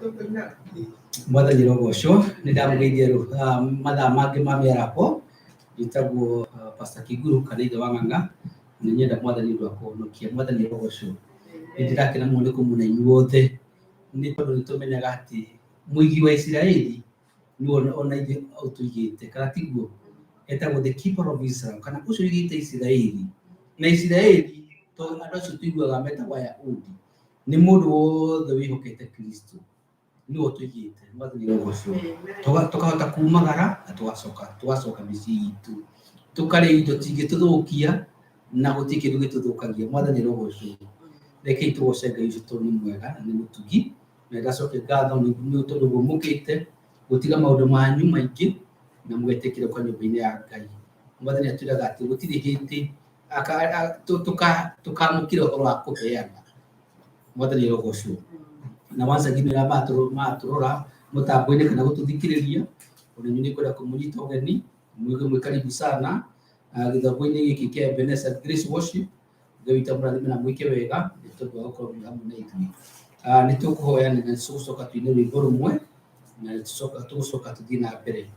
Mother Nirogo Show, Nidamgidiru, Madame Mamiarapo, Itabu Pastor Kiguru, Kanida Wanga, Nida Mother Nirogo, Nokia, Mother Nirogo Show. Idakina Mulikumuna in Wote, Nipo Menagati, Mugi Israeli, you are on the Autogate, Karatigo, Eta was the keeper of Israel, Kanakusu Israeli. Israeli, told Adasu Tigo, Metawaya Udi, Nimudu, the Vihoketa Christo. Ni otujite mbazo ni rogoso toka kumagara atwasoka misi itu tukale ito tige tudokia na gutike duge tudokagia mwaza ni rogoso reke itu osega ito ni mwega ni mutugi na gasoke gado ni utodo mukite gutiga maudo manyu maiki na mwetekire kwa nyobine yagai mwaza ni aturaga ati gutire hiti aka tukamukira horo akopeyana mwaza ni rogoso na wanza gimera maturora mutambo-ini kana gututhikiriria unyuni kwenda kumujita ugeni mwige karibu sana githabu-ini giki kia Ebenezer Grace Worship gawita murathime na mwike wega nitondu wa gukorwo hamwe na ithuĩ nitukuhoya na tugucoka twine rwĩmbo rumwe na tugucoka tuthii na mbere.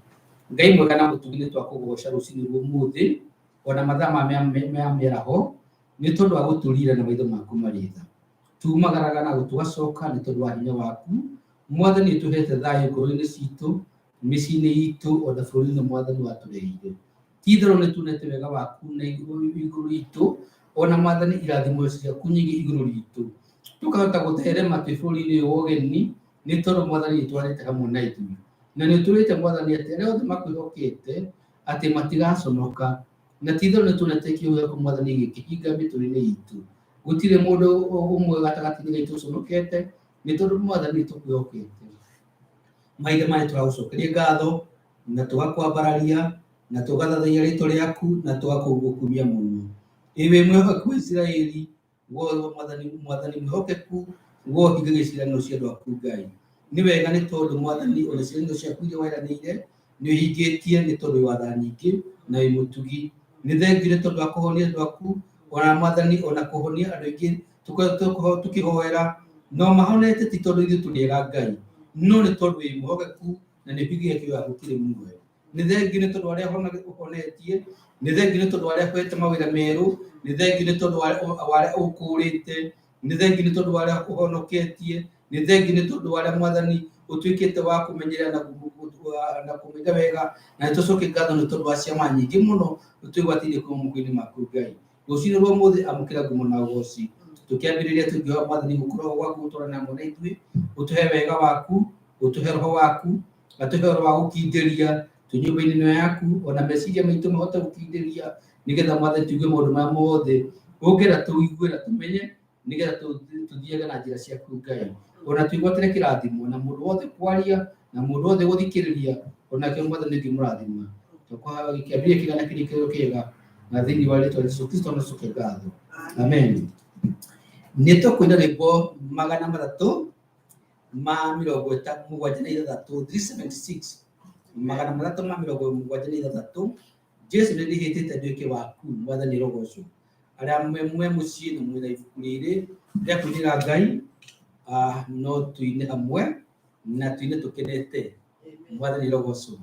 Ngai mwega na mũtugi nĩtwakũgoca rũcinĩ rwa ũmũthĩ ona mathaa ma mĩaraho nĩ tondũ wa gũtũrira na maitho maku marĩ tha tumagaraga na gũtũgacoka nĩ tondũ wa hinya waku Mwathani nĩtũhete thayũ ngoro-inĩ citũ mĩciĩ-inĩ itũ ona bũrũri-inĩ Mwathani watũreheire ti-itherũ nĩtuonete wega waku na igũrũ itũ ona Mwathani irathimo ciaku nyingĩ igũrũ ritũ tũkahota gũtherema twĩ bũrũri-inĩ ũyũ wa ũgeni nĩ tondũ Mwathani nĩtwarĩte hamwe na ithuĩ na nĩtũrĩte Mwathani atĩ arĩa othe makwĩhokete atĩ matigaconoka na ti-itherũ nĩtuonete kĩheo Mwathani gĩkĩhinga mĩtũrĩre itũ gutire mundu umwe gatagati-inĩ gaitũ ũconokete nĩ tondũ Mwathani tũkwĩhokete maithe maya tũragucokeria ngatho na tũgakwambararia na tũgathathaiya rĩĩtwa rĩaku na tũgakũgũkumia mũno wĩ mwĩhokeku wa Isiraeli woe Mwathani mwĩhokeku woe hingagia ciĩranĩro cia andũ aku Ngai nĩ wega nĩ tondũ Mwathani ona ciĩranĩro ciaku iria weranĩire nĩ ũhingĩtie nĩ tondũ wĩ watha nyingĩ na wĩ mũtugi nĩ thengiũ nĩ tondũ wa kũhonia andũ aku ona Mwathani ona kũhonia andũ aingĩ tũkĩhoera no mahonete ti tondũ ithuĩ tũrĩega Ngai no nĩ tondũ wĩ mwĩhokeku na nĩ ũhingagia kĩrĩra gũtirĩ muoyo nĩ thengiũ nĩ tondũ arĩa ũhonetie nĩ thengiũ nĩ tondũ arĩa ũhete mawĩra merũ nĩ thengiũ nĩ tondũ arĩa ũkũrĩte nĩ thengiũ nĩ tondũ arĩa ũhonoketie nĩ thengiũ nĩ tondũ arĩa Mwathani ũtuĩkĩte wa kũmenyerera na kũmenya wega na nĩtũcokie ngatho nĩ tondũ wa ciama nyingĩ mũno tũigwatĩirie kuma moko-inĩ maku Ngai rũcinĩ rwa ũmũthĩ amũkĩra ngumo na ũgooci tũkĩambĩrĩria tũkiuga Mwathani gũkorwo gwaku gũtwarana hamwe na ithuĩ ũtũhe wega waku ũtũhe roho waku atũhe roho wa gũkindĩria tũnyũmba-inĩ ĩno yaku ona meciria maitũ mahote gũkindĩria nĩgetha Mwathani tuigue maũndũ maya mothe ũngĩenda tũigue na tũmenye nĩgetha tũthiage na njĩra ciaku Ngai ona tũigwatĩre kĩrathimo na mũndũ wothe kwaria na mũndũ wothe gũthikĩrĩria onake Mwathani ũngĩmũrathima tũkĩambĩrĩria kĩgana kĩrĩkĩrĩro kĩega na thĩinĩ wa rĩĩtwa rĩa Jesũ Kristo na tũcokia ngatho amen. Nĩ tũkũina rwĩmbo 376 376 376 Jesu nĩ ndĩhĩtĩte nduĩke waku Mwathani rogocwo arĩa mwe mũciĩ na mwĩna ibuku rĩrĩ rĩa kũinĩra Ngai no tuine hamwe na tuine tũkenete Mwathani rogocwo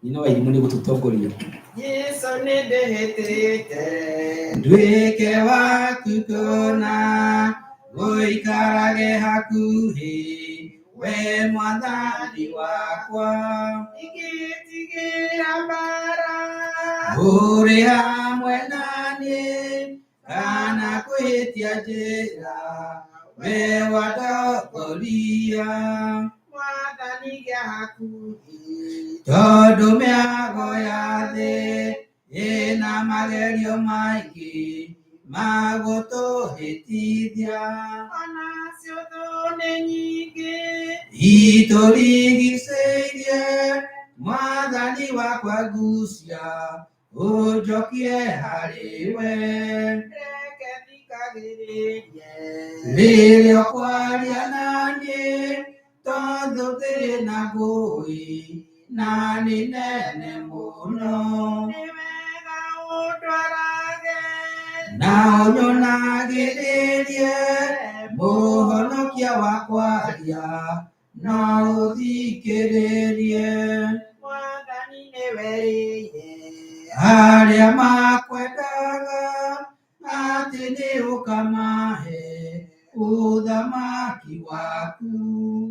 nino wa irimũ nĩ gũtũtongoria Jesu nĩ ndĩhĩtĩte nduĩke waku kũna gũikarage hakuhĩ we Mwathani wakwa ingĩtigĩra mbara ũrĩ hamwe naniĩ kana kwĩhĩtia njĩra we wandongoria Mwathani gĩa hakuhĩ tondũ mĩago ya thĩ ĩna magerio maingĩ ma gũtũhĩtithia onacio thũ nĩ nyingĩ itũrigicĩirie Mwathani wakwa ngucia ũnjokie harĩwe reke thikagĩrĩrie rĩrĩa ũkwaria naniĩ tondũ thĩ na ngũĩ na nĩ nene mũno nĩ wega ũndwarage na ũnyonagĩrĩrie mũhonokia wa kwaria na ũthikĩrĩrie Mwathani nĩwerĩire arĩa makwendaga atĩ nĩ ũkamahe ũthamaki waku.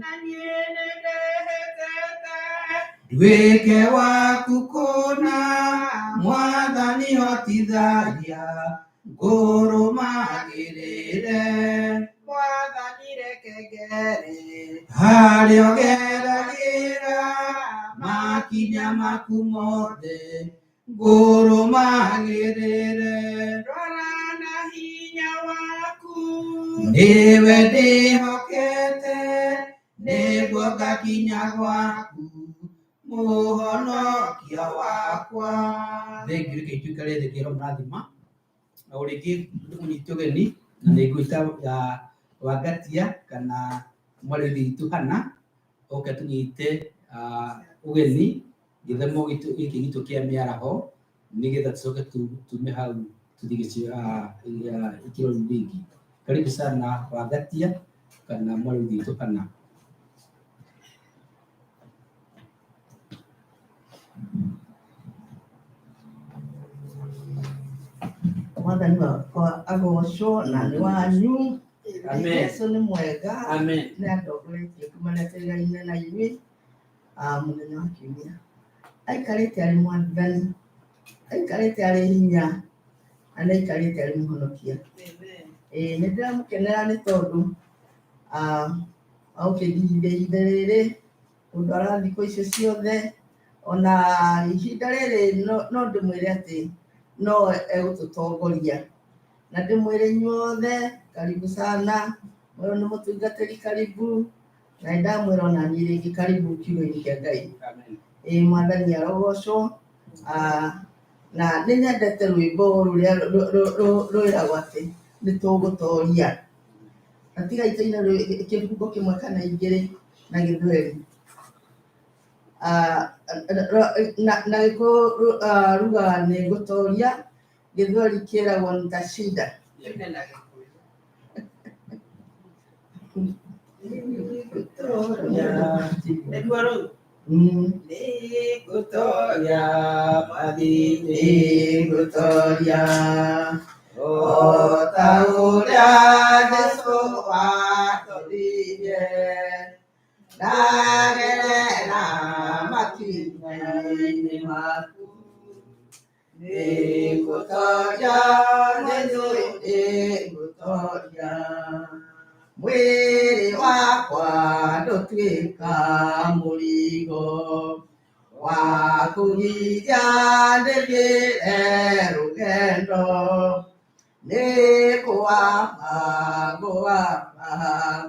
na niĩ nĩndĩhĩtĩte Nduĩke waku kũna Mwathani hotithagia ngũrũmagĩrĩre Mwathani reke ngere harĩa ũgeragĩra makinya maku mothe ngũrũmagĩrĩre. rora na hinya waku Nĩwe ndĩhokete nĩguo ngakinya gwaku mũhonokia wakwa. Thengiũ reke ituĩka rĩrĩ kĩro mũrathima na ũrĩngĩ mũnyiti ũgeni na nĩ ngũita Wangatia kana mwarĩri witũ Hana oke tũnyite ũgeni gĩthemo gĩkĩ gitũ kĩa mĩaraho nĩgetha tũcoke tume hau tuthiĩ ikĩro rĩngĩ. Karibu sana Wangatia kana mwarĩri witũ Hana. Mwathani wakwa agocwo na nĩ wanyu. Amen. Yesu nĩ mwega. Amen. Nĩ andongoretie kumanetĩrĩra-inĩ na inyuĩ mũthenya wa kiumia. Aikarĩte arĩ mwathani, aikarĩte arĩ hinya, na nĩ aikarĩte arĩ mũhonokia. Nĩ ndĩramũkenera nĩ tondũ aũkĩnginyithia ihinda rĩrĩ gũtwara thikũ icio ciothe, ona ihinda rĩrĩ no ndĩmwĩre atĩ no egũtũtongoria na ndĩmwĩre inyuothe karibu sana. Mũyũ nĩ mũtungatĩri karibu, na ndamwĩra ona niĩ rĩngĩ karibu kiugo-inĩ kĩa Ngai. Mwathani arogocwo. Na nĩ nyendete rwĩmbo rũrĩa rwĩragwo atĩ nĩ tũgũtoria, na tiga itaina kĩbungo kĩmwe kana igĩrĩ na Gĩthweri. Na rugaga nĩ ngũtoria, Gĩthweri kĩragwo nitashinda. Nĩngũtoria mathirĩ, Nĩngũtoria o ta ũrĩa Jesũ atoririe, ndagerera makinya-inĩ maku. Nĩngũtoria, nĩngũtoria, mwĩrĩ wakwa ndũtuĩka mũrigo wa kũgiria ndĩgĩre rũgendo. Nĩngũwamba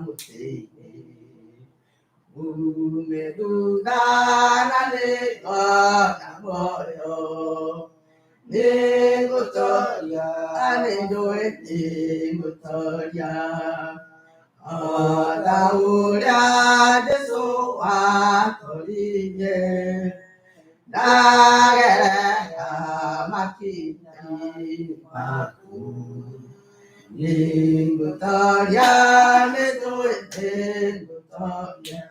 mũtĩ-inĩ ume thutha na nĩngona muoyo. Nĩngũtoria, nĩnjũĩ nĩngũtoria, o ta ũrĩa Jesũ atoririe, ndagerera makinya-inĩ maku. Nĩngũtoria, nĩnjũĩ nĩngũtoria.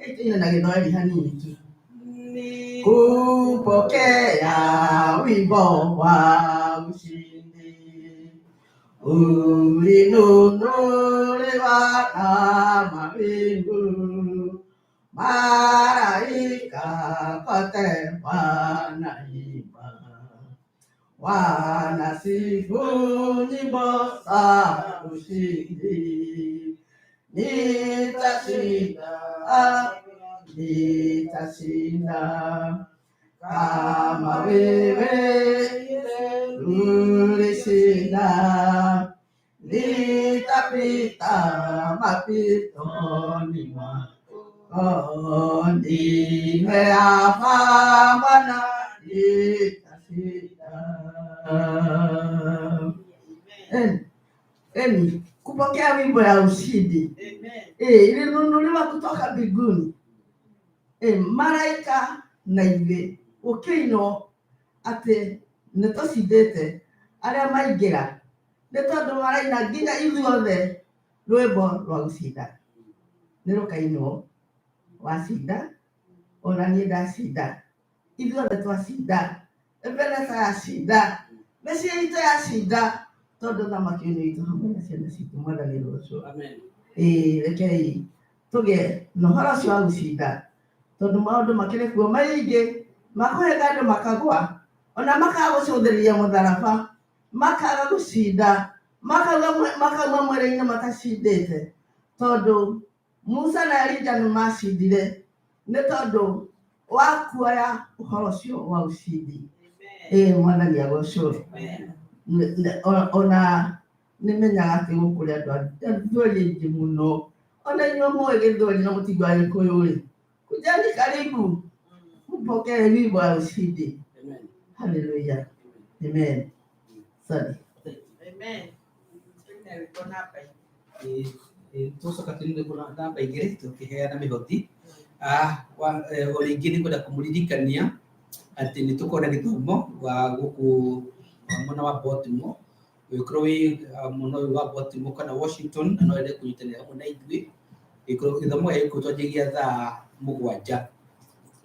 Ĩkĩina na Gĩthweri hanini tu. Kupokea wimbo wa ushindi ulinunuliwa na mawingu, malaika kote wanaimba, wanasifu nyimbo za ushindi. Nitashinda, nitashinda kama wewe ulishinda. Nitapita mapitoni mwako, nimeyapambana nitashinda. Kupokea wimbo ya ushindi ilinunuliwa kutoka mbinguni. Malaika na ithuĩ ũkĩinwo atĩ nĩtũcindĩte arĩa maingĩra, nĩ tondũ maraina nginya ithuothe rwĩmbo rwa gũcinda nĩ rũkainwo wacinda, ona niĩ ndacinda, ithuothe twacinda, Ebeneza yacinda, mĩciĩ itũ yacinda, tondũ thamaki nĩ itũ hamwe na ciana citũ. Mwathani rũciũ. Amen. Rekei tũgĩe na ũhoro ũcio wa gũcinda, tondũ maũndũ makĩrĩ kuo maingĩ makũhĩga andũ makagwa, ona makaga gũcũthĩrĩria mũtharaba, makaga gũcinda, makauma mwĩrĩ-inĩ matacindĩte, tondũ Musa na Elija nĩ macindire nĩ tondũ wa kuoya ũhoro ũcio wa ũcindi. Mwathani agocwo. Ona nĩmenyaga atĩ gũkũ kũrĩ andũ athweri aingĩ mũno, ona inyuĩ mũĩ Gĩthweri na mũtigua Gĩkũyũ-rĩ, kujeni karibu mpokee wimbo wa ushindi. Haleluya. Amen. Sorry. Amen. Tucoka tũrinde kuna namba igĩrĩ tũkĩheana mĩhothi. Ona ingĩ nĩ kwenda kũmũririkania atĩ nĩ tũkorwo na gĩthomo wa gũkũ mwena wa Baltimore. Wĩkorwo wĩ mwena ũyũ wa Baltimore kana Washington na no wende kũnyitanĩra hamwe na ithuĩ, gĩthomo gĩkĩ twanjagia thaa 7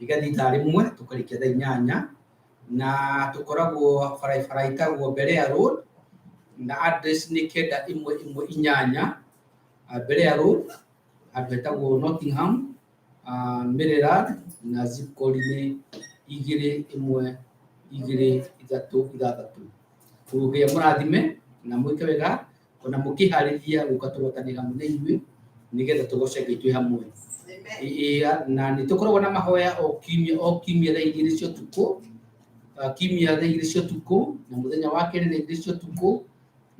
gĩgathiĩ thaa 1 tũkarĩkia thaa 8, na tũkoragwo barabara ĩtagwo Berea Road na address nĩ 9118 Berea Road, handũ hetagwo Nottingham, Maryland, na zip code nĩ 21236. Tũgĩa mũrathime na mwĩke wega ona mũkĩharĩria gũka tũgotanĩra hamwe na ithuĩ nĩgetha tũgoce Ngai twĩ hamwe. Na nĩ tũkoragwo na mahoya o kiumia thaa 2 cia ũtukũ, kiumia thaa 2 cia ũtukũ, na mũthenya wa kerĩ thaa 2 cia ũtukũ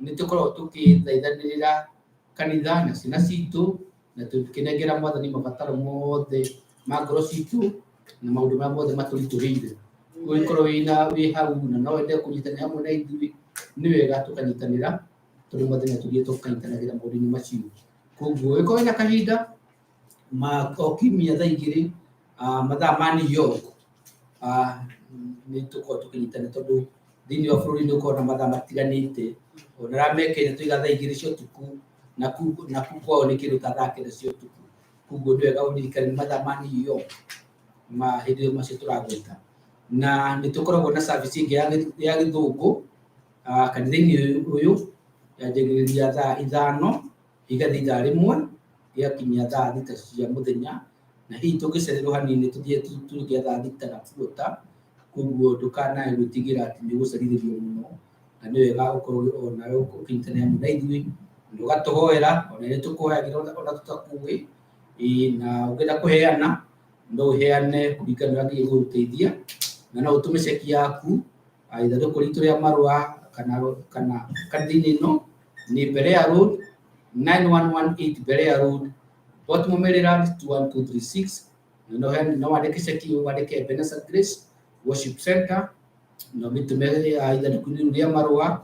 nĩ tũkoragwo tũkĩthaithanĩrĩra kanitha na ciana citũ na tũkĩnengera Mwathani mabataro mothe ma ngoro citũ na maũndũ marĩa mothe matũritũhĩire. Ũngĩkorwo wĩ hau na no wende kũnyitanĩra hamwe na ithuĩ, nĩ wega tũkanyitanĩra tondũ Mwathani atũgire tũkanyitanagĩra maũndũ-inĩ macio. Koguo ũngĩkorwo wĩna kahinda o kiumia thaa 2 mathaa ma New York, nĩ tũkorwo tũkĩnyitanĩra tondũ thĩinĩ wa bũrũri nĩ ũkoragwo na mathaa matiganĩte. Ona ramekĩre tũiga thaa 2 cia ũtukũ na kuu kwao nĩ kĩndũ ta thaa 9 cia ũtukũ. Koguo nĩ wega ũririkane mathaa ma New York hĩndĩ macio tũragweta. Na nĩ tũkoragwo na service ĩngĩ ya gĩthũngũ kanitha-inĩ ũyũ yanjagĩrĩria thaa 5 igathiĩ thaa 1 igakinyia thaa 6 cia mũthenya, na hihi tũngĩcererwo hanini tũthiĩ tũrĩkia thaa 6 na quarter. Koguo ndũkanae gwĩtigĩra atĩ nĩ ũgũcerithĩrio mũno, na nĩ wega ũkorwo onawe ũkĩnyitanĩra hamwe na ithuĩ na ũgatũhoera ona nĩ tũkũhoyagĩra ona tũtakuĩ. Na ũngĩenda kũheana no ũheane kũringana na ũrĩa gĩgũgũteithia, na no ũtũme ceki yaku ithandũkũ ritũ rĩa marũa kana kanitha-inĩ ĩno nĩ Berea Road 9118 Berea Road, Baltimore, Maryland 21236. No wandĩke ceki wandĩke Ebenezer Grace Worship Center na ũmĩtũme ithandũkũ-inĩ rĩa marũa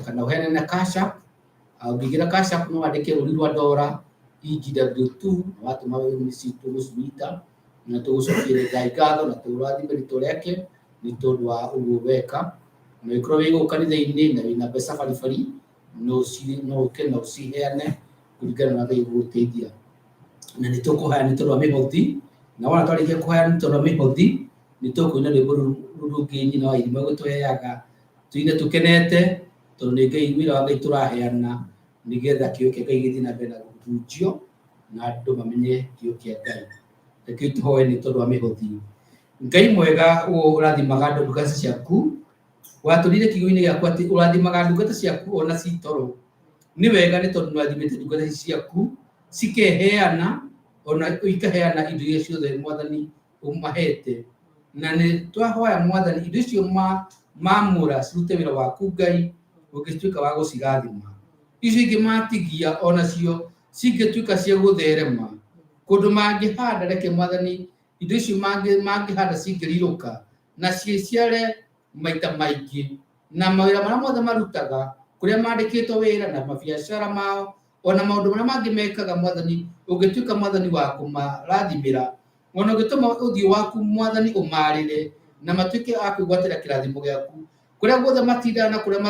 kana ũheane na cash app. Ũngĩigĩra cash app no wandĩke rũri rwa ndora EGW2 na watũma nĩci tũgũcinyita na tũgũcokeria Ngai ngatho na tũrathime rĩtwa rĩake nĩ tondũ wa ũguo weka. Na ũngĩkorwo wĩ gũkũ kanitha-inĩ na wĩna mbeca baribari no ũke na ũciheane kũringana na Ngai gũgũteithia. Na nĩ tũkũhoya nĩ tondũ wa mĩhothi, na wona twarĩkia kũhoya nĩ tondũ wa mĩhothi nĩ tũkũina rwĩmbo rũngĩ nyina wa irima gũtũheaga tũine tũkenete tondũ nĩ Ngai, wĩra wa Ngai tũraheana nĩgetha kĩo kĩa Ngai gĩthiĩ na mbere na gũtunjio na andũ mamenye kĩo kĩa Ngai. Reke tũhoe nĩ tondũ wa mĩhothi. Ngai mwega ũrathimaga andũ ndungata ciaku, watũrire kiugo-inĩ gĩaku atĩ ũrathimaga ndungata ciaku ona ci toro. Nĩ wega nĩ tondũ nĩwathimĩte ndungata ciaku cikeheana ona ikaheana indo iria ciothe Mwathani ũmahete, na nĩ twahoya Mwathani indo icio mamũra cirute wĩra waku Ngai ũngĩtuĩka wa gũcirathima. Icio ingĩ matigia onacio cingĩtuĩka cia gũtherema kũndũ mangĩhanda, reke Mwathani indo icio mangĩhanda cingĩrirũka na ciciare maita maingĩ, na mawĩra marĩa mothe marutaga kũrĩa mandĩkĩtwo wĩra na mabiacara mao ona maũndũ marĩa mangĩ mekaga Mwathani ũngĩtuĩka Mwathani wa kũmarathimĩra, ona ũngĩtũma ũthiũ waku Mwathani ũmarĩre na matuĩke a kwĩgwatĩra kĩrathimo gĩaku kũrĩa guothe matindaga na kũrĩa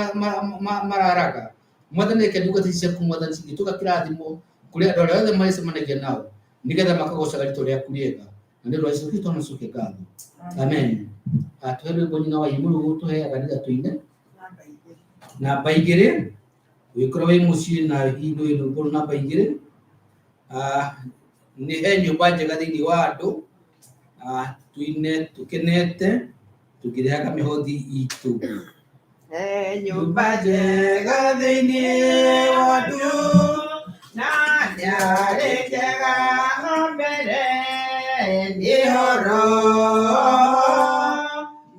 mararaga. Mwathani reke ndungata ciaku Mwathani cingĩtuĩka kĩrathimo kũrĩa andũ arĩa othe marĩcemanagia nao, nigetha makagocaga rĩtwa rĩaku rĩega na nĩ ũndũ wa Yesu Kristo macoke ngatho. Amen. Tũhe rwĩmbo nyina wa igũrũ gũtũheaga nĩgetha tũine namba 2 wĩkorwo wĩ mũciĩ na hihi nĩ rwĩmbo namba 2 nĩ he nyũmba njega thĩinĩ wa andũ tuine tũkenete tũkĩrehaga mĩhothi itũ. Nyũmba njega thĩinĩ wa andũ na nyarĩ njega o mbere nĩ horo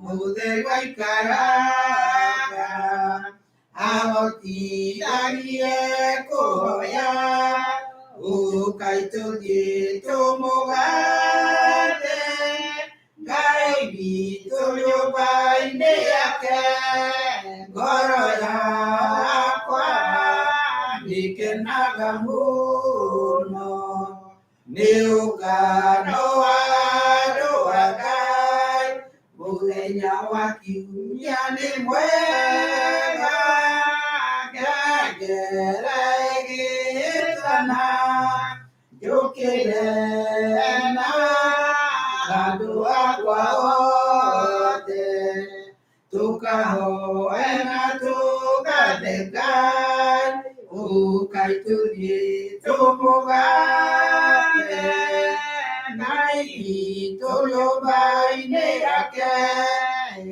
mũtheri waikaraga ahotithagie kũhoya ũkai tũthiĩ tũmũgathe Ngai witũ nyũmba-inĩ yake ngoro yakwa ndĩkenaga mũno nĩ ũngano wa andũ a Ngai mũthenya wa kiumia nĩ mwega ngengere ĩgĩtana njũkĩre na andũ akwa othe tũkahoe na tũgathe Ngai ũkai tũthiĩ tũmũgathe Ngai witũ nyũmba-inĩ yake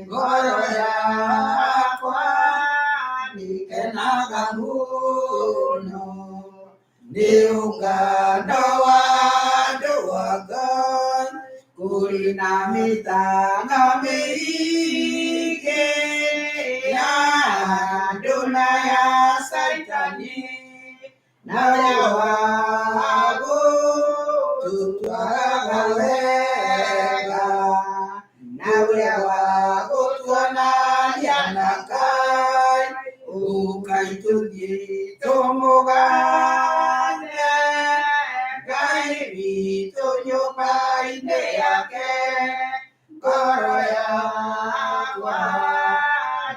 ngoro yakwa ndĩkenaga mũno nĩ ũngano wa andũ a Ngai kũrĩ na mĩtana mĩingĩ ya andũ na ya Saitani na ũrĩa wagũtũtwaraga wega na ũrĩa wagũtuonagia na Ngai ũkai tũthiĩ tũmũgathe Ngai witũ nyũmba-inĩ yake ngoro yakwa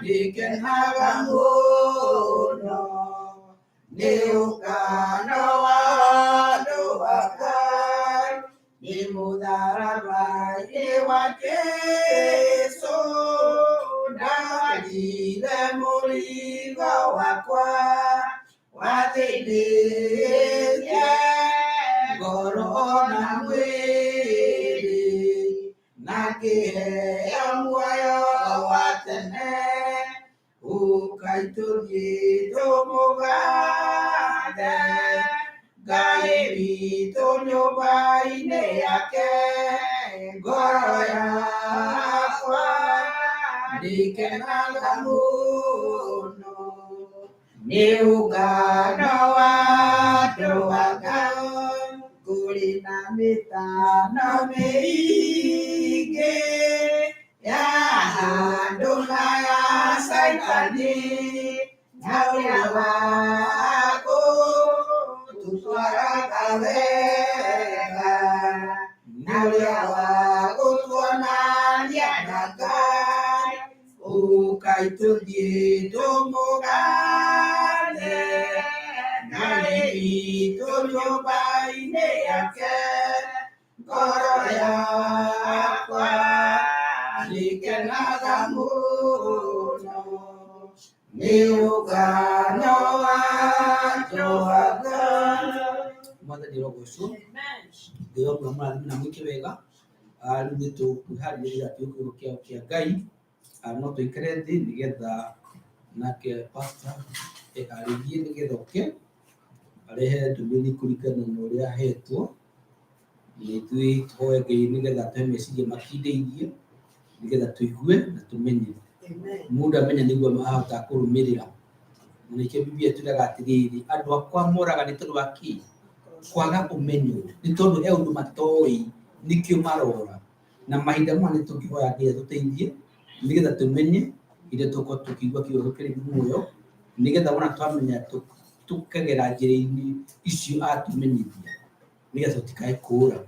ndĩkenaga mũno nĩ ũngano wa andũ a Ngai nĩ mũtharaba-inĩ wa Jesũ ndathire mũrigo wakwa wathĩnĩtie ngoro na mwĩrĩ na ngĩheo muoyo wa tene ũkai tũthiĩ tũmũgathe Ngai witũ nyũmba-inĩ yake ngoro yakwa ndĩkenaga mũno nĩ ũngano wa andũ a Ngai kũrĩ na mĩtano mĩingĩ ya andũ na ya Saitani na ũrĩa wagũtũtwaraga wega na ũrĩa wagũtuonagia na Ngai ũkai tũthiĩ tũmũgathe Ngai witũ nyũmba-inĩ yake ngoro yakwa ndĩkenaga mũno nĩ ũngano wa andũ a Ngai. Mwathani rogocwo ndĩrona mwathani na mwĩke wega rĩu nĩ tũkwĩharĩrĩria kĩũngano kĩa Ngai no tũikare thĩ nĩgetha nake pastor eharĩrie nĩgetha oke arehe ndũmĩrĩri kũringana na ũrĩa ahetwo ithuĩ tũhoe Ngai nĩgetha tũhe meciria makindĩirie nĩgetha tũigue na tũmenye mũndũ amenya nĩguo ahota kũrũmĩrĩra na nĩkĩo Biblia ĩtwĩraga atĩrĩrĩ andũ akwa moraga nĩ tondũ wa kĩ kwaga ũmenyo nĩ tondũ he ũndũ matoĩ nĩkĩo marora na mahinda maya nĩ tũngĩhoya Ngai atũteithie nĩgetha tũmenye iria tũkorwo tũkĩigua kiugo kĩrĩ muoyo nĩgetha wona twamenya tũkagera njĩra-inĩ icio atũmenyithia nĩgetha tũtikae kũũra.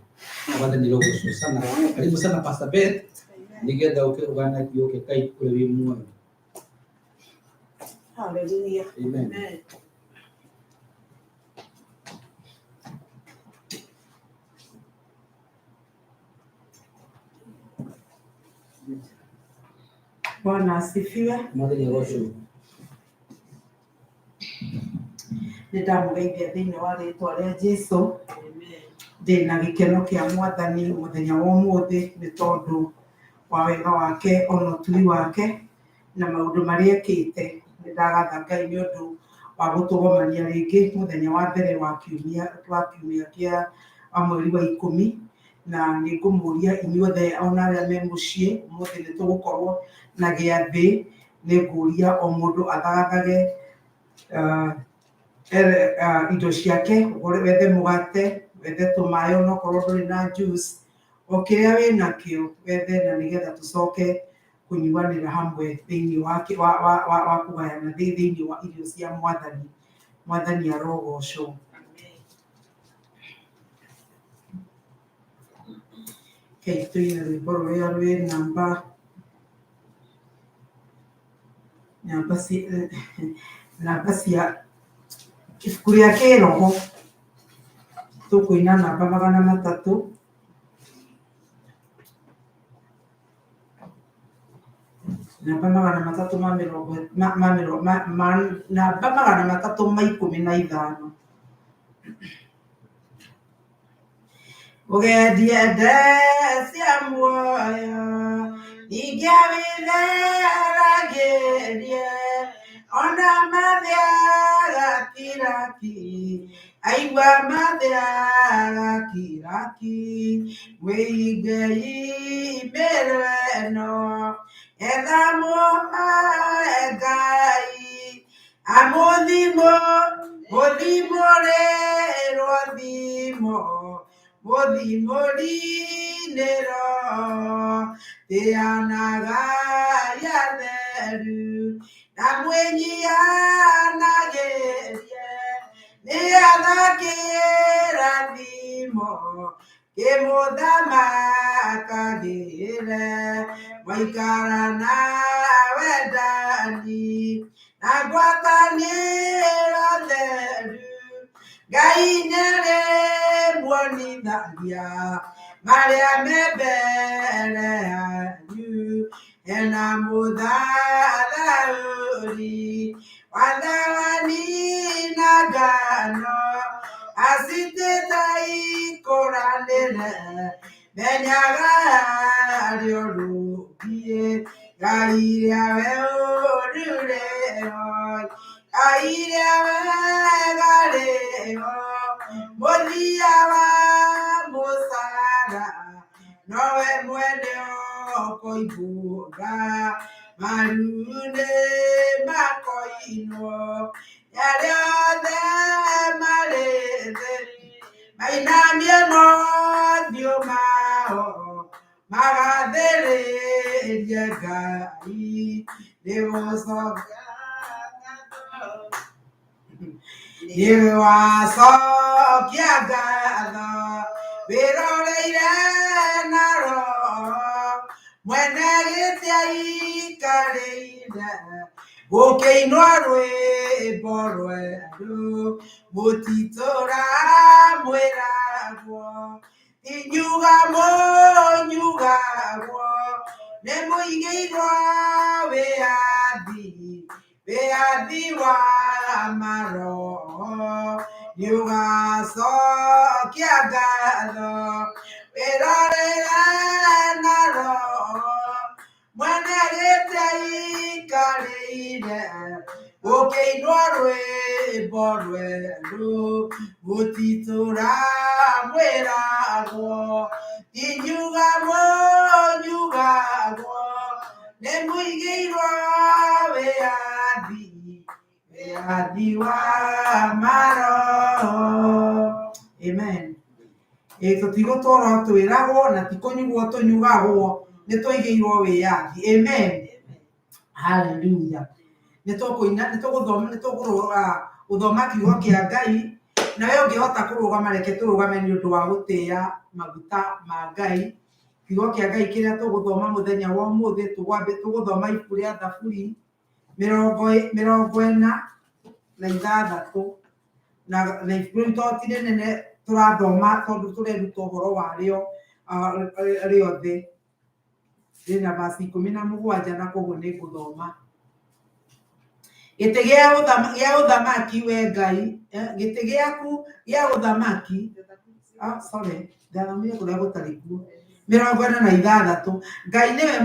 Mwathani rogocwo sana. Karibu sana Pastor Beth nĩgetha ũkĩrũgana kiugo kĩa Ngai kũrĩa wĩ muoyo. Hallelujah. Amen. Bwana asifiwe. Mwathani arogocwo. Nĩndamũgeithia thĩinĩ wa rĩĩtwa rĩa Jesũ. Ndĩna gĩkeno kĩa Mwathani mũthenya wa ũmũthĩ nĩ tondũ wa wega wake ona ũturi wake na maũndũ marĩa ekĩte. Nĩndagatha Ngai nĩ ũndũ wa gũtũgomania rĩngĩ mũthenya wa mbere wa kiumia kĩa mweri wa 10, na nĩngũmũria inyuothe ona arĩa me mũciĩ ũmũthĩ nĩtũgũkorwo na gĩathĩ. Nĩngũria o mũndũ athagathage indo ciake, wethe mũgate, wethe tũmaĩ onokorwo ndũrĩ na juice, o kĩrĩa wĩnakĩo wethe, na nĩgetha tũcoke kũnyuanĩra hamwe thĩinĩ wa kũgayana thĩinĩ wa irio cia Mwathani. Mwathani arogocwo. Tũine rwĩmbo rũrĩa rwĩ namba cia ibuku rĩa kĩroho. Tũkũina namba 300. Namba 315. Ũgendie cia muoyo ingĩabitheragĩrie ona mathiaga kiraki, aigua mathiaga kiraki. Mwĩingei mbĩrũ ĩno etha muoe Ngai amũthimũrĩrwo thimo mũthimũrinĩro tĩanaga yatheru na mwĩnyianagĩrie nĩathakĩra thimo kĩmũthamakagĩre. Mwaikara na wendani na ngwatanĩro theru, Ngai nĩarĩmuonithagia marĩa me mbere yanyu. Hena mũthathaũri wathani na ngano acitĩte ikũranĩre, menyaga harĩa ũrũngiĩ. Ngai rĩawe ũrĩrĩho, Ngai rĩawe garĩho, mũthia wa mũcara nowe mwene ũkũiguga. Maru nĩ makoinwo arĩa othe marĩ thĩ, mainamie mothiũ mao magathĩrĩrie Ngai. Nĩwacokia ngatho wĩroreire na roho, mwene gĩtĩ aikarĩire gũkĩinwo rwĩmbo rwerũ. Mũtitũra mwĩragwo inyuga mũnyugagwo, nĩ mũigĩirwo wĩyathi wa maroho. Nĩũgacokia ngatho wĩroreire na roho, mwene gĩtĩ aikarĩire gũkĩinwo rwĩmbo rwerũ. Mũtitũra mwĩragwo inyuga mũnyugagwo, nĩ mũigĩirwo wĩyathi wa maroho. Amen. Tũtigũtũra twĩragwo na tikũnyugwo tũnyugagwo, nĩ tũigĩirwo wĩyathi. Amen. Hallelujah. Nĩtũgũthoma kiugo kĩa Ngai, na we ũngĩhota kũrũgama reke tũrũgame nĩ ũndũ wa gũtĩĩa maguta ma Ngai. Kiugo kĩa Ngai kĩrĩa tũgũthoma mũthenya wa ũmũthĩ, tũgũthoma ibuku rĩa Thaburi 46, na ibuku rĩu to ti rĩnene tũrathoma tondũ tũreruta ũhoro warĩo rĩothe. ndĩna verse 17 na koguo nĩ ngũthoma. Gĩtĩ gĩa ũthamaki we Ngai, gĩtĩ gĩaku gĩa ũthamaki, sorry, ndathomire kũrĩa gũtarĩ kuo. 46. Ngai nĩwe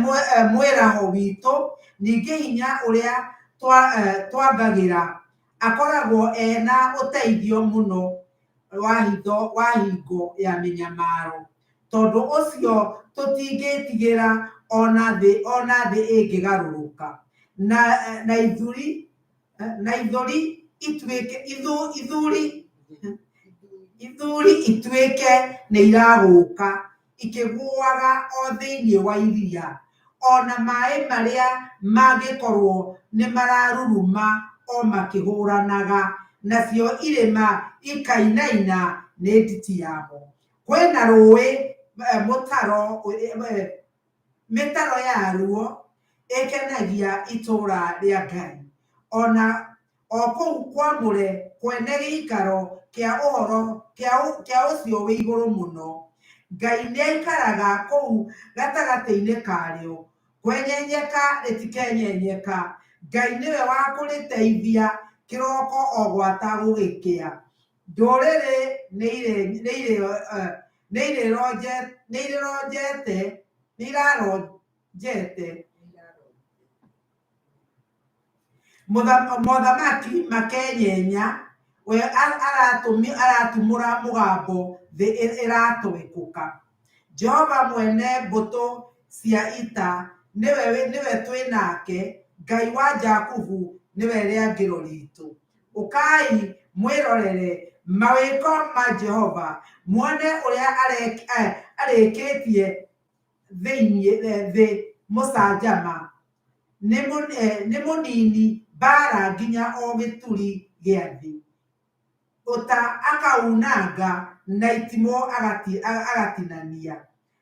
mwĩraho witũ, ningĩ hinya ũrĩa twangagĩra, akoragwo ena ũteithio mũno wa hingo ya mĩnyamaro. Tondũ ũcio tũtingĩtigĩra ona thĩ ĩngĩgarũrũka, na ithuri ituĩke nĩ iragũka ikĩguaga o thĩinĩ wa iria, ona maĩ marĩa mangĩkorwo nĩ mararuruma o makĩhũranaga, nacio irĩma ikainaina nĩ nditi yamo. Kwĩna rũĩ mĩtaro yaruo ĩkenagia itũũra rĩa Ngai, ona o kũu kwamũre kwene gĩikaro kĩa ũhoro kĩa ũcio wĩ igũrũ mũno. Ngai nĩaikaraga kũu gatagatĩ-inĩ karĩo, kwenyenyeka rĩtikenyenyeka. Ngai nĩwe wa kũrĩteithia kĩroko o gwata gũgĩkĩa. Ndũrĩrĩ nĩirarojete mothamaki makenyenya, we aratumũra mũgambo thĩ ĩratwĩkũka. Jehova mwene mbũtũ cia ita nĩwe twĩ nake, Ngai wa Jakubu nĩwe rĩangĩro ritũ. Ũkai mwĩrorere mawĩko ma Jehova, muone ũrĩa arĩkĩtie thĩ mũcanjama. Nĩ mũnini mbara nginya o gĩturi gĩa thĩ. Ũta akaunanga na itimũ agatinania,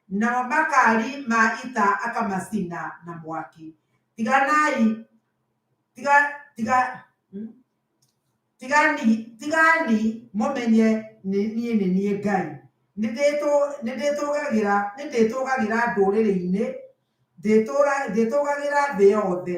namo makari ma ita akamacina na mwaki. Tigani mũmenye niĩ nĩ niĩ Ngai. Nĩndĩtũgagĩra ndũrĩrĩ-inĩ, ndĩtũgagĩra thĩ yothe.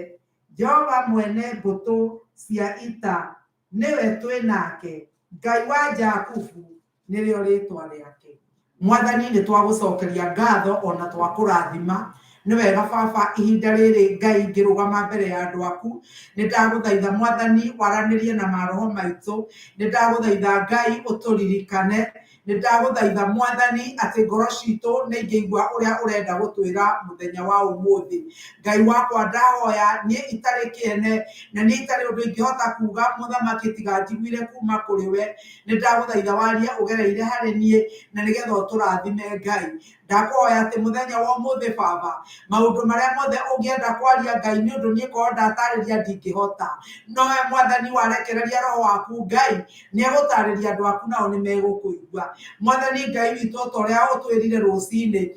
Jehova mwene mbũtũ cia ita nĩwe twĩ nake, Ngai wa Jakubu nĩrĩo rĩtwa rĩake. Mwathani nĩ twagũcokeria ngatho ona twakũrathima. Nĩ wega Baba, ihinda rĩrĩ Ngai ngĩrũgama mbere ya andũ aku, nĩ ndagũthaitha Mwathani waranĩrie na maroho maitũ. Nĩ ndagũthaitha Ngai ũtũririkane. Nĩ ndagũthaitha Mwathani atĩ ngoro citũ nĩ ingĩigua ũrĩa ũrenda gũtwĩra mũthenya wa ũmũthĩ. Ngai wakwa ndahoya niĩ itarĩ kĩene na niĩ itarĩ ũndũ ingĩhota kuga mũthamaki tiga njiguire kuma kũrĩ we. Nĩ ndagũthaitha warie ũgereire harĩ niĩ na nĩgetha ũtũrathime Ngai. Ndakũhoya atĩ mũthenya wa ũmũthĩ Baba, maũndũ marĩa mothe ũngĩenda kwaria Ngai, nĩ ũndũ niĩ korwo ndatarĩria ndingĩhota, no we Mwathani warekereria roho waku Ngai nĩ egũtarĩria andũ aku nao nĩ megũkũigua. Mwathani Ngai witũ o ta ũrĩa ũtwĩrire rũcinĩ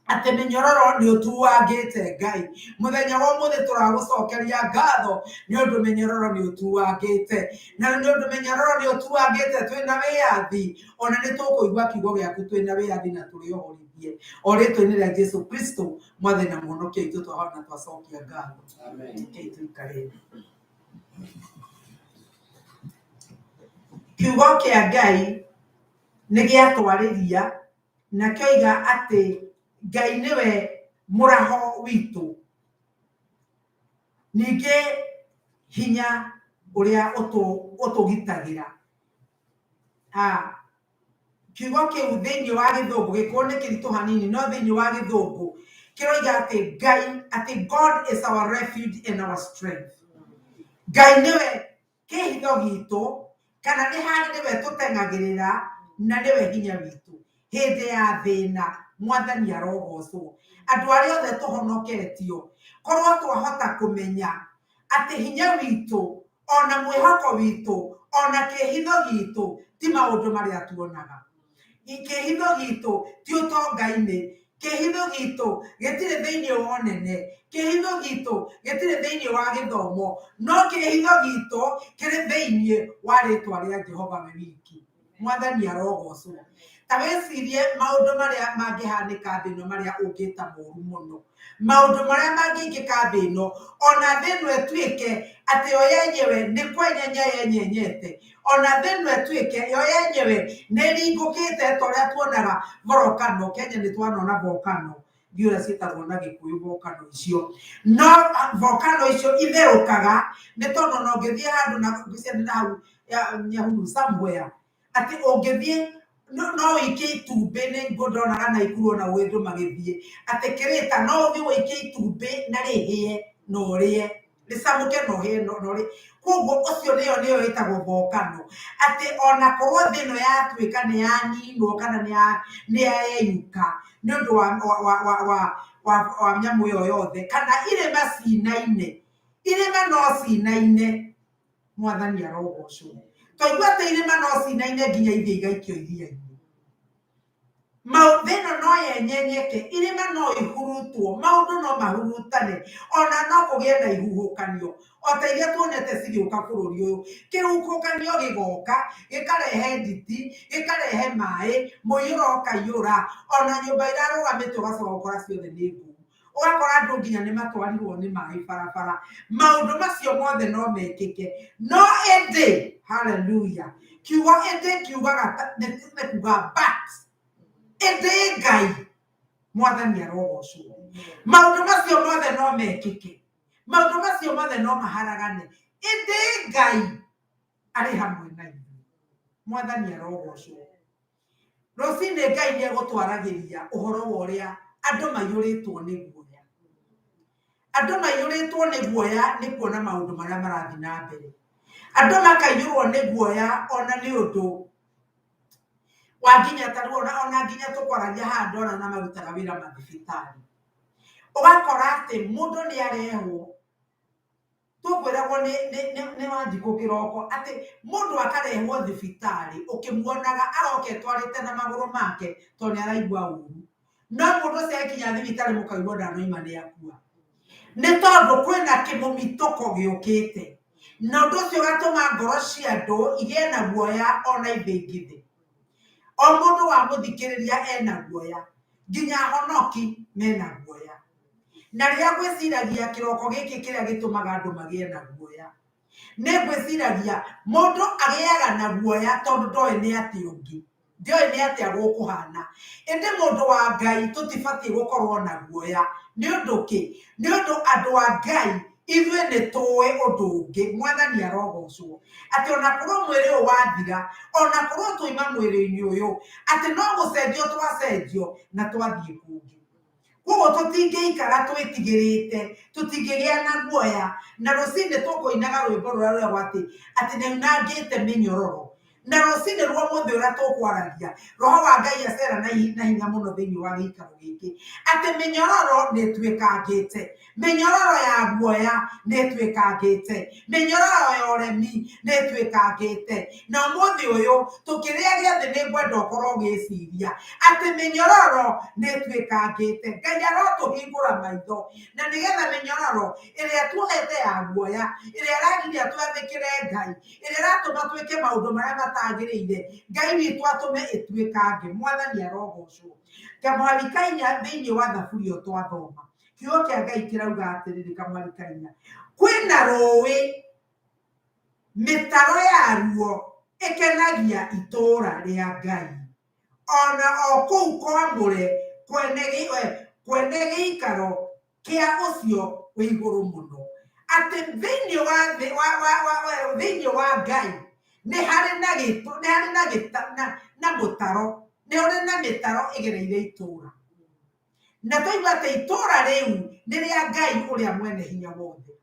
atĩ mĩnyororo nĩ ũtuangĩte Ngai, mũthenya wa ũmũthĩ tũragũcokeria ngatho nĩ ũndũ mĩnyororo nĩ ũtuangĩte, na nĩ ũndũ mĩnyororo nĩ ũtuangĩte twĩna wĩyathi, ona nĩ tũkũigua kiugo gĩaku twĩna wĩyathi na tũrĩohorithie, o rĩtwa-inĩ rĩa Jesũ Kristo Mwathani na Mũhonokia witũ twahoya na twacokia ngatho. Amen. Kiugo kĩa Ngai nĩ gĩatwarĩria na kĩoiga atĩ Ngai nĩwe mũraho witũ, ningĩ hinya ũrĩa ũtũgitagĩra. Kiugo kĩu thĩinĩ wa Gĩthũngũ, gĩkũyũ nĩ kĩritũ hanini, no thĩinĩ wa Gĩthũngũ kĩroiga atĩ Ngai, atĩ God is our refuge and our strength. Ngai nĩwe kĩhitho gitũ, kana nĩ harĩ nĩwe tũteng'agĩrĩra na nĩwe hinya witũ hĩndĩ ya thĩna. Mwathani arogocwo. Andũ arĩa othe tũhonoketio, korwo twahota kũmenya atĩ hinya witũ, ona mwĩhoko witũ, ona kĩhitho gitũ ti maũndũ marĩa tuonaga. Kĩhitho gitũ ti ũtonga-inĩ, kĩhitho gitũ gĩtirĩ thĩinĩ wa ũnene, kĩhitho gitũ gĩtirĩ thĩinĩ wa gĩthomo, no kĩhitho gitũ kĩrĩ thĩinĩ wa rĩtwa rĩa Jehova we wiki. Mwathani arogocwo. tawecirie maundu maria mangihanika thino maria ungita moru muno maundu maria mangingika thino ona thino etuike ati yo yenyewe ni kwenyenya yenyenyete ona thino etuike yo yenyewe ni ringukite toria tuonaga volcano Kenya ni twanona volcano ndiura citagwo na gikuyu volcano icio no volcano icio itherukaga ni tondu no ngithie handu na ngiciana hau Nyahururu somewhere ati ungithie no wike itumbi ni ngondona na ikuru na wendu magithie ati kirita no uthi wike itumbi na rihie no rie risamuke no hie no rie koguo ucio niyo itagwo volcano ati ona korwo thino yatuika ni yaninwo kana ni yeyuka ni undu wa nyamu yo yothe kana irema cinaine irema no cinaine mwathani arogocwo toigua ati irema no cinaine nginya ithie igaikio iria-ini maudhino no yenyenyeke irima no ihurutwo maundu no mahurutane ona no kugie na ihuhukanio ota iria tuonete cigĩũka bũrũri ũyũ kĩhuhũkanio gĩgoka gĩkarehe nditi gĩkarehe maĩ mũiyũro ũkaiyũra ona nyũmba irarũgamĩte ũgacoka gũkora ciothe nĩ nguu ũgakora andũ nginya nĩ matwarirwo nĩ maĩ barabara maũndũ macio mothe no mekĩke no ĩndĩ haleluya kiugo ĩndĩ kiugaga nĩ kuga but ĩndĩ Ngai mwathani arogocwo maũndũ macio mothe no mekĩke maũndũ macio mothe no maharagane ĩndĩ Ngai arĩ hamwe na ithuĩ mwathani arogocwo rũcinĩ Ngai nĩ egũtwaragĩria ũhoro wa ũrĩa andũ maiyũrĩtwo nĩ guoya andũ maiyũrĩtwo nĩ guoya nĩ kuona maũndũ marĩa marathiĩ na mbere andũ makaiyũrwo nĩ guoya ona nĩ ũndũ wanginya tarwo ona nginya tukwaragia handu ona na marutaga wĩra mathibitarĩ ũgakora atĩ mũndũ nĩ arehwo tukwĩragwo nĩ Wanjikũ kĩroko atĩ mũndũ akarehwo thibitarĩ ũkĩmuonaga aroka etwarĩte na magũrũ make tondũ nĩ araigua ũru no mũndũ ũcio akinya thibitarĩ mũkaigua ndanoima nĩ akua nĩ tondũ kwĩna kĩmũmitũko gĩũkĩte na ũndũ ũcio ũgatũma ngoro cia andũ igĩe na guoya ona ithĩngithĩ o mũndũ wa mũthikĩrĩria ena guoya nginya ahonoki mena guoya na rĩrĩa ngwĩciragia kĩroko gĩkĩ kĩrĩa gĩtũmaga andũ magĩe na guoya nĩ ngwĩciragia mũndũ agĩaga na guoya tondũ ndoĩ nĩ atĩ ũngĩ ndoĩ nĩ atĩ agũkũhana ĩndĩ mũndũ wa Ngai tũtibatiĩ gũkorwo na guoya nĩ ũndũ kĩ nĩ ũndũ andũ a Ngai ithuĩ nĩ tũĩ ũndũ ũngĩ mwathani arogocwo atĩ ona korwo mwĩrĩ ũyũ wathira ona korwo tũima mwĩrĩ-inĩ ũyũ atĩ no gũcenjio twacenjio na twathiĩ kũngĩ koguo tũtingĩikara twĩtigĩrĩte tũtingĩgĩa na guoya na rũcinĩ tũkũinaga rwĩmbo rũrĩa rwĩragwo atĩ nĩunangĩte mĩnyororo na rũcinĩ rwa mũthĩ ũrĩa tũkwaragia roho wa Ngai acera na hinya mũno thĩinĩ wa gĩikaro gĩkĩ atĩ mĩnyororo nĩ ĩtuĩkangĩte mĩnyororo ya guoya nĩ ĩtuĩkangĩte mĩnyororo ya ũremi nĩ ĩtuĩkangĩte na mũthĩ ũyũ tũkĩrĩa gĩathĩ nĩ ngwenda ũkorwo ũgĩciria atĩ mĩnyororo nĩ ĩtuĩkangĩte Ngai arotũhingũra maitho na nĩgetha mĩnyororo ĩrĩa tuohete ya guoya ĩrĩa ĩragiria twathĩkĩre Ngai ĩrĩa ĩratũma twĩke maũndũ marĩa matagĩrĩire Ngai witũ atũme ĩtuĩkange mwathani arogocwo kamwari kainya thĩinĩ wa thaburi ĩyo twathoma kiugo kĩa Ngai kĩrauga atĩrĩrĩ kamwari kainya kwĩna rũĩ mĩtaro yaruo ĩkenagia itũũra rĩa Ngai ona o kũu kwamũre kwene gĩikaro kĩa ũcio wĩ igũrũ mũno atĩ thĩinĩ wa Ngai nĩ harĩ na mũtaro nĩ harĩ na mĩtaro ĩgereire itũũra na tũigua atĩ itũũra rĩu nĩ rĩa Ngai ũrĩa mwene hinya wothe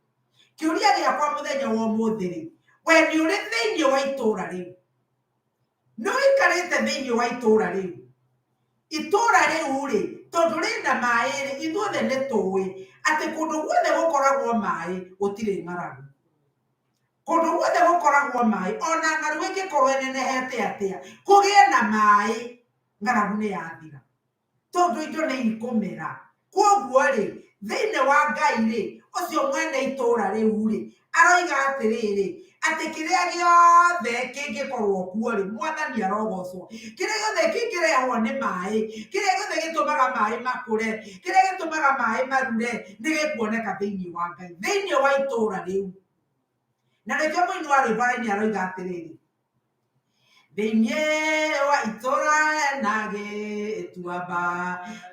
kĩũria gĩakwa mũthenya wa ũmũthĩ we nĩ ũrĩ thĩinĩ wa itũũra rĩu nĩ ũikarĩte thĩinĩ wa itũũra rĩu rĩ tondũ rĩna maĩ rĩ ithuothe nĩ tũĩ atĩ kũndũ guothe gũkoragwo maĩ gũtirĩ ng'aragu kũndũ guothe gũkoragwo maĩ ona ng'aragu ĩngĩkorwo ĩnenehete atĩa kũgĩe na maĩ ng'aragu nĩ yathira tondũ indo nĩ ikũmera koguo rĩ thĩinĩ wa Ngai rĩ ũcio mwene itũũra rĩu rĩ aroiga atĩrĩrĩ ati kiria giothe kingikorwo kuo ri mwathani arogocwo kiria giothe kingirehwo ni mai kiria giothe gitumaga mai makure kiria gitumaga mai marure ni gikuoneka thiini wa Ngai thiini wa itura riu na nikio muini wa rwimbo-ini aroiga atiriri thiini wa itura na gituamba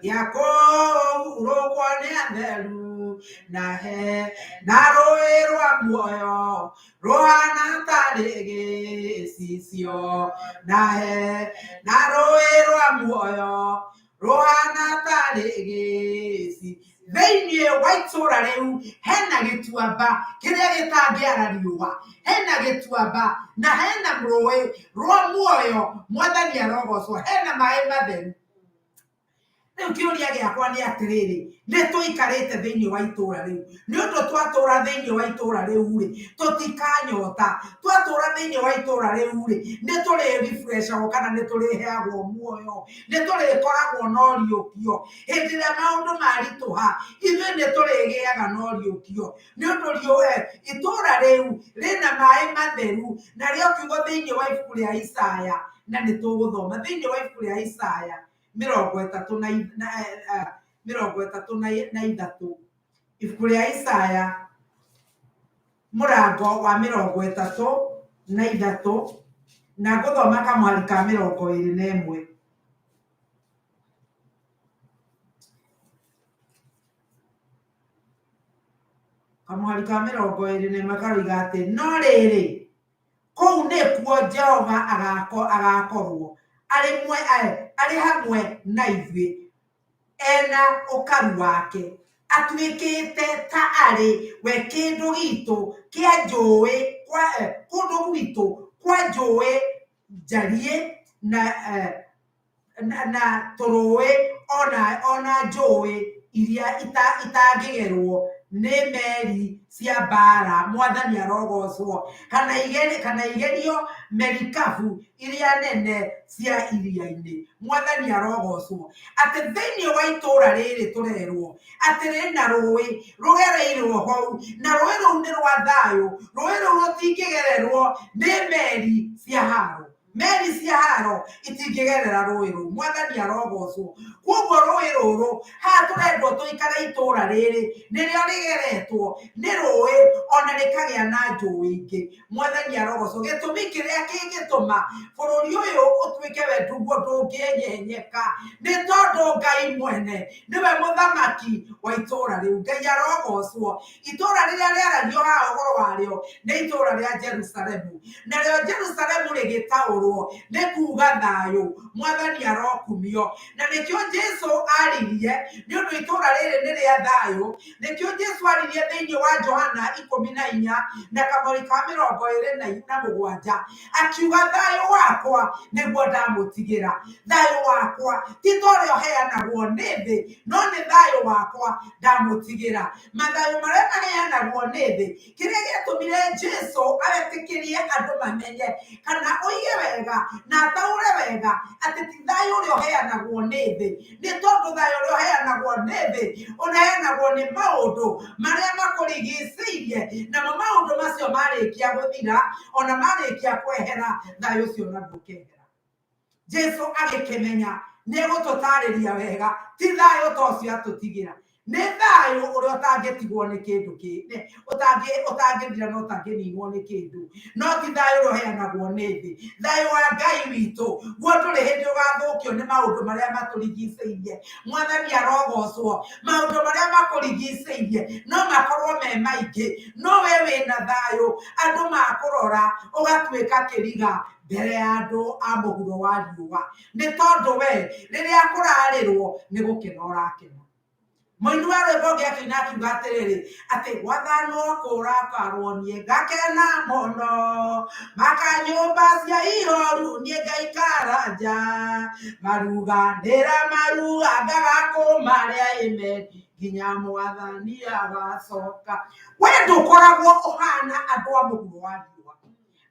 gia kurugwo ni atheru na rũĩ rwa muoyo ruhana tarĩ gĩcicio na rũĩ rwa muoyo ruhana tarĩ gĩci thĩinĩ wa itũra rĩu hena gĩtuamba kĩrĩa gĩtangĩara riũa hena gĩtuamba na hena rũĩ rwa muoyo mwathani arogocwo hena maĩ matheru rĩu kĩũria gĩakwa nĩ atĩrĩrĩ nĩ tũikarĩte thĩinĩ wa itũra rĩu nĩ ũndũ twatũra thĩinĩ wa itũra rĩu rĩ tũtikanyota twatũra thĩinĩ wa itũra rĩu rĩ nĩ tũrĩ refreshagwo kana nĩ tũrĩheagwo muoyo nĩ tũrĩkoragwo na ũriũkio hĩndĩ ĩrĩa maũndũ maritũha ithuĩ nĩ tũrĩgĩaga na ũriũkio nĩ ũndũ itũra rĩu rĩna maĩ matheru na rĩo kiugo thĩinĩ wa ibuku rĩa Isaya na nĩ tũgũthoma thĩinĩ wa ibuku rĩa Isaya 33 ibuku rĩa Isaya mũrango wa 33 na ngũthoma kamwari ka 21 kamwari ka 21 karoiga atĩ no rĩrĩ kũu nĩkuo Jehova agakorwo arĩ hamwe na ithuĩ ena ũkaru wake atuĩkĩte ta arĩ we kĩndũ gitũ kĩa njũĩ kũndũ gwitũ kwa njũĩ njariĩ na tũrũĩ ona njũĩ iria itangĩgerwo nĩ meri cia mbara mwathani arogocwo kana igerio merikabu iria nene cia iria-inĩ mwathani arogocwo atĩ thĩinĩ wa itũra rĩrĩ tũrerwo atĩ rĩna rũĩ rũgereirwo hau na rũĩ rũu nĩ rwa thayũ rũĩ rũu rũtingĩgererwo nĩ meri cia haro meri cia haro itingĩgerera rũĩ rũu mwathani arogocwo koguo rũĩ rũrũ haha tũrendwo tũikare itũra rĩrĩ nĩrĩo rĩgeretwo nĩ rũĩ ona rĩkagĩa na njũĩ ingĩ mwathani arogocwo gĩtũmi kĩrĩa kĩngĩtũma bũrũri ũyũ ũtuĩke we nduguo ndũngĩnyenyeka nĩ tondũ Ngai mwene nĩwe mũthamaki wa itũra rĩu Ngai arogocwo itũra rĩrĩa rĩaragio haha ũhoro warĩo nĩ itũra rĩa Jerusalemu narĩo Jerusalemu rĩgĩtaũrwo nĩ kuuga thayũ mwathani arokumio na nĩkĩo Jesu aririe nĩ ũndũ itũra rĩrĩ nĩ rĩa thayũ nĩkĩo Jesu aririe thĩinĩ wa Johana 14 na kamwari ka 27 akiuga thayũ wakwa nĩguo ndamũtigĩra thayũ wakwa ti ta ũrĩa ũheanagwo nĩ thĩ no nĩ thayũ wakwa ndamũtigĩra mathayũ marĩa maheanagwo nĩ thĩ kĩrĩa gĩatũmire Jesu aretĩkĩrie andũ mamenye kana oige wega na ataure wega atĩ ti thayũ ũrĩa ũheanagwo nĩ thĩ nĩ tondũ thayũ ũrĩa ũheanagwo nĩ thĩ ũneanagwo nĩ maũndũ marĩa makũrigicĩirie namo maũndũ macio marĩkia gũthira ona marĩkia kwehera thayũ ũcio naguo ũkehera Jesu agĩkĩmenya nĩ egũtũtarĩria wega ti thayũ ta ũcio atũtigĩra nĩ thayũ ũrĩa ũtangĩtigwo nĩ kĩndũ kĩngĩ ũtangĩthira na ũtangĩninwo nĩ kĩndũ no ti thayũ ũrĩa ũheanagwo nĩ thĩ thayũ wa Ngai witũ guo ndũrĩ hĩndĩ ũgathũkio nĩ maũndũ marĩa matũrigicĩirie mwathani arogocwo maũndũ marĩa makũrigicĩirie no makorwo me maingĩ no we wĩna thayũ andũ makũrora ũgatuĩka kĩriga mbere ya andũ a mũhuro wa riũa nĩ tondũ we rĩrĩa kũrarĩrwo nĩ gũkena ũrakena mũini wa rwĩmbo ũngĩ akĩina akiuga atĩrĩrĩ atĩ gwathano kũrakarwo niĩ ngakena mũno makanyũmba cia ihoru niĩ ngaikara nja maruganĩra marugangaga kũmarĩa ĩmeni nginya mwathani agacoka we ndũkoragwo ũhana andũ a mũhuro wa riũa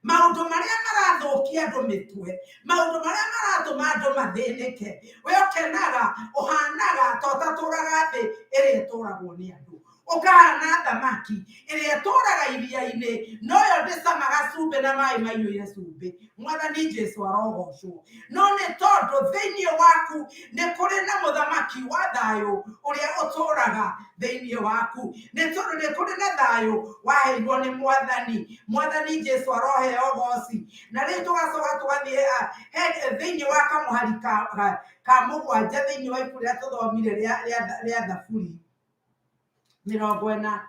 maũndũ marĩa marathũkia andũ mĩtwe maũndũ marĩa maratũma andũ mathĩnĩke we ũkenaga ũhanaga ta ũtatũraga thĩ ĩrĩa ĩtũragwo nĩ andũ ukahana thamaki ĩrĩa ĩtũũraga iria-inĩ noyo ndĩcamaga cumbĩ na maĩ maiyũire cumbĩ. Mwathani Jesũ arogocwo. No nĩ tondũ thĩinĩ waku nĩ kũrĩ na mũthamaki wa thayũ ũrĩa ũtũũraga thĩinĩ waku. Nĩ tondũ nĩ kũrĩ na thayũ waheirwo nĩ Mwathani. Mwathani Jesũ aroheo goci. Na rĩu tũgacoka tũgathiĩ thĩinĩ wa kamũhari ka mũgwanja thĩinĩ wa ibuku rĩrĩa tũthomire rĩa Thaburi 40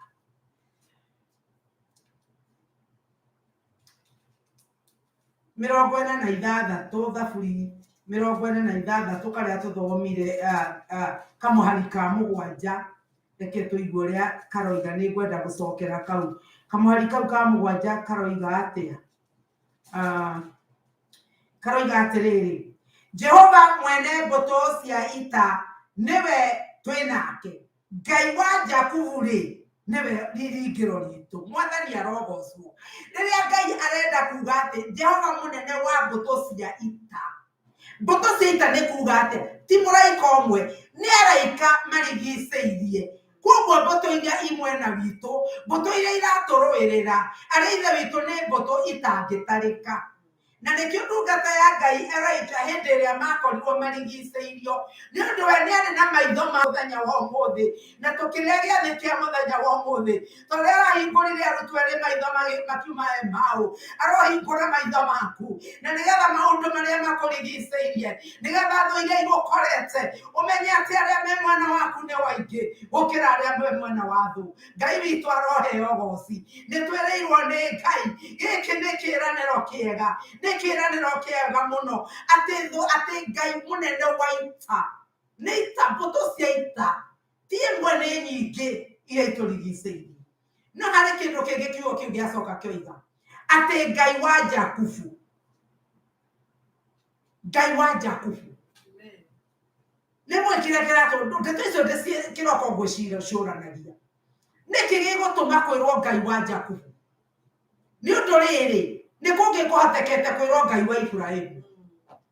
46, Thaburi 46 karĩa tũthomire kamũhari ka mũgwanja. Reke tũigue ũrĩa karoiga. Nĩ ngwenda gũcokera kau kamũhari kau ka mũgwanja karoiga atĩa? Karoiga atĩrĩrĩ: Jehova mwene mbũtũ cia ita nĩwe twĩnake, Ngai wa Jakubu-rĩ nĩwe riringĩro ritũ. Mwathani arogocwo. Rĩrĩa Ngai arenda kuga atĩ Jehova mũnene wa mbũtũ cia ita, mbũtũ cia ita nĩ kuga atĩ ti mũraika ũmwe, nĩ araika marigicĩirie. Koguo mbũtũ iria imwena witũ, mbũtũ iria iratũrũĩrĩra, arĩa ithe witũ nĩ mbũtũ itangĩtarĩka. Na nĩkĩo ndungata ya Ngai araika hĩndĩ ĩrĩa makorirwo marigicĩirio, nĩ ũndũ we nĩ arĩ na maitho ma mũthenya wa ũmũthĩ. Na tũkĩrĩa gĩathĩ kĩa mũthenya wa ũmũthĩ, tondũ arahingũrire arutwo erĩ maitho makiuma Emau, arohingũra maitho maku, na nĩgetha maũndũ marĩa makũrigicĩirie, nĩgetha thũ iria igũkorete ũmenye atĩ arĩa me mwena waku nĩ waingĩ gũkĩra arĩa me mwena wa thũ. Ngai witũ aroheo goci. Nĩ twĩrĩirwo nĩ Ngai, gĩkĩ nĩ kĩĩranĩro kĩega, nĩ kĩĩranĩro kĩega mũno atĩ Ngai mũnene wa ita, nĩ ita, mbũtũ cia ita ti ĩmwe, nĩ nyingĩ iria itũrigicĩirie. No harĩ kĩndũ kĩngĩ kiugo kĩu gĩacoka kĩoiga atĩ Ngai wa Jakubu, Ngai wa Jakubu nĩ mwĩkire kĩratũ. Ndeto icio kĩroko ngwĩcũranagia, nĩkĩ gĩgũtũma kwĩrwo Ngai wa Jakubu? Nĩ ũndũ rĩrĩ nĩ kũngĩ kũhotekete kwĩrwo Ngai wa Iburahĩmu,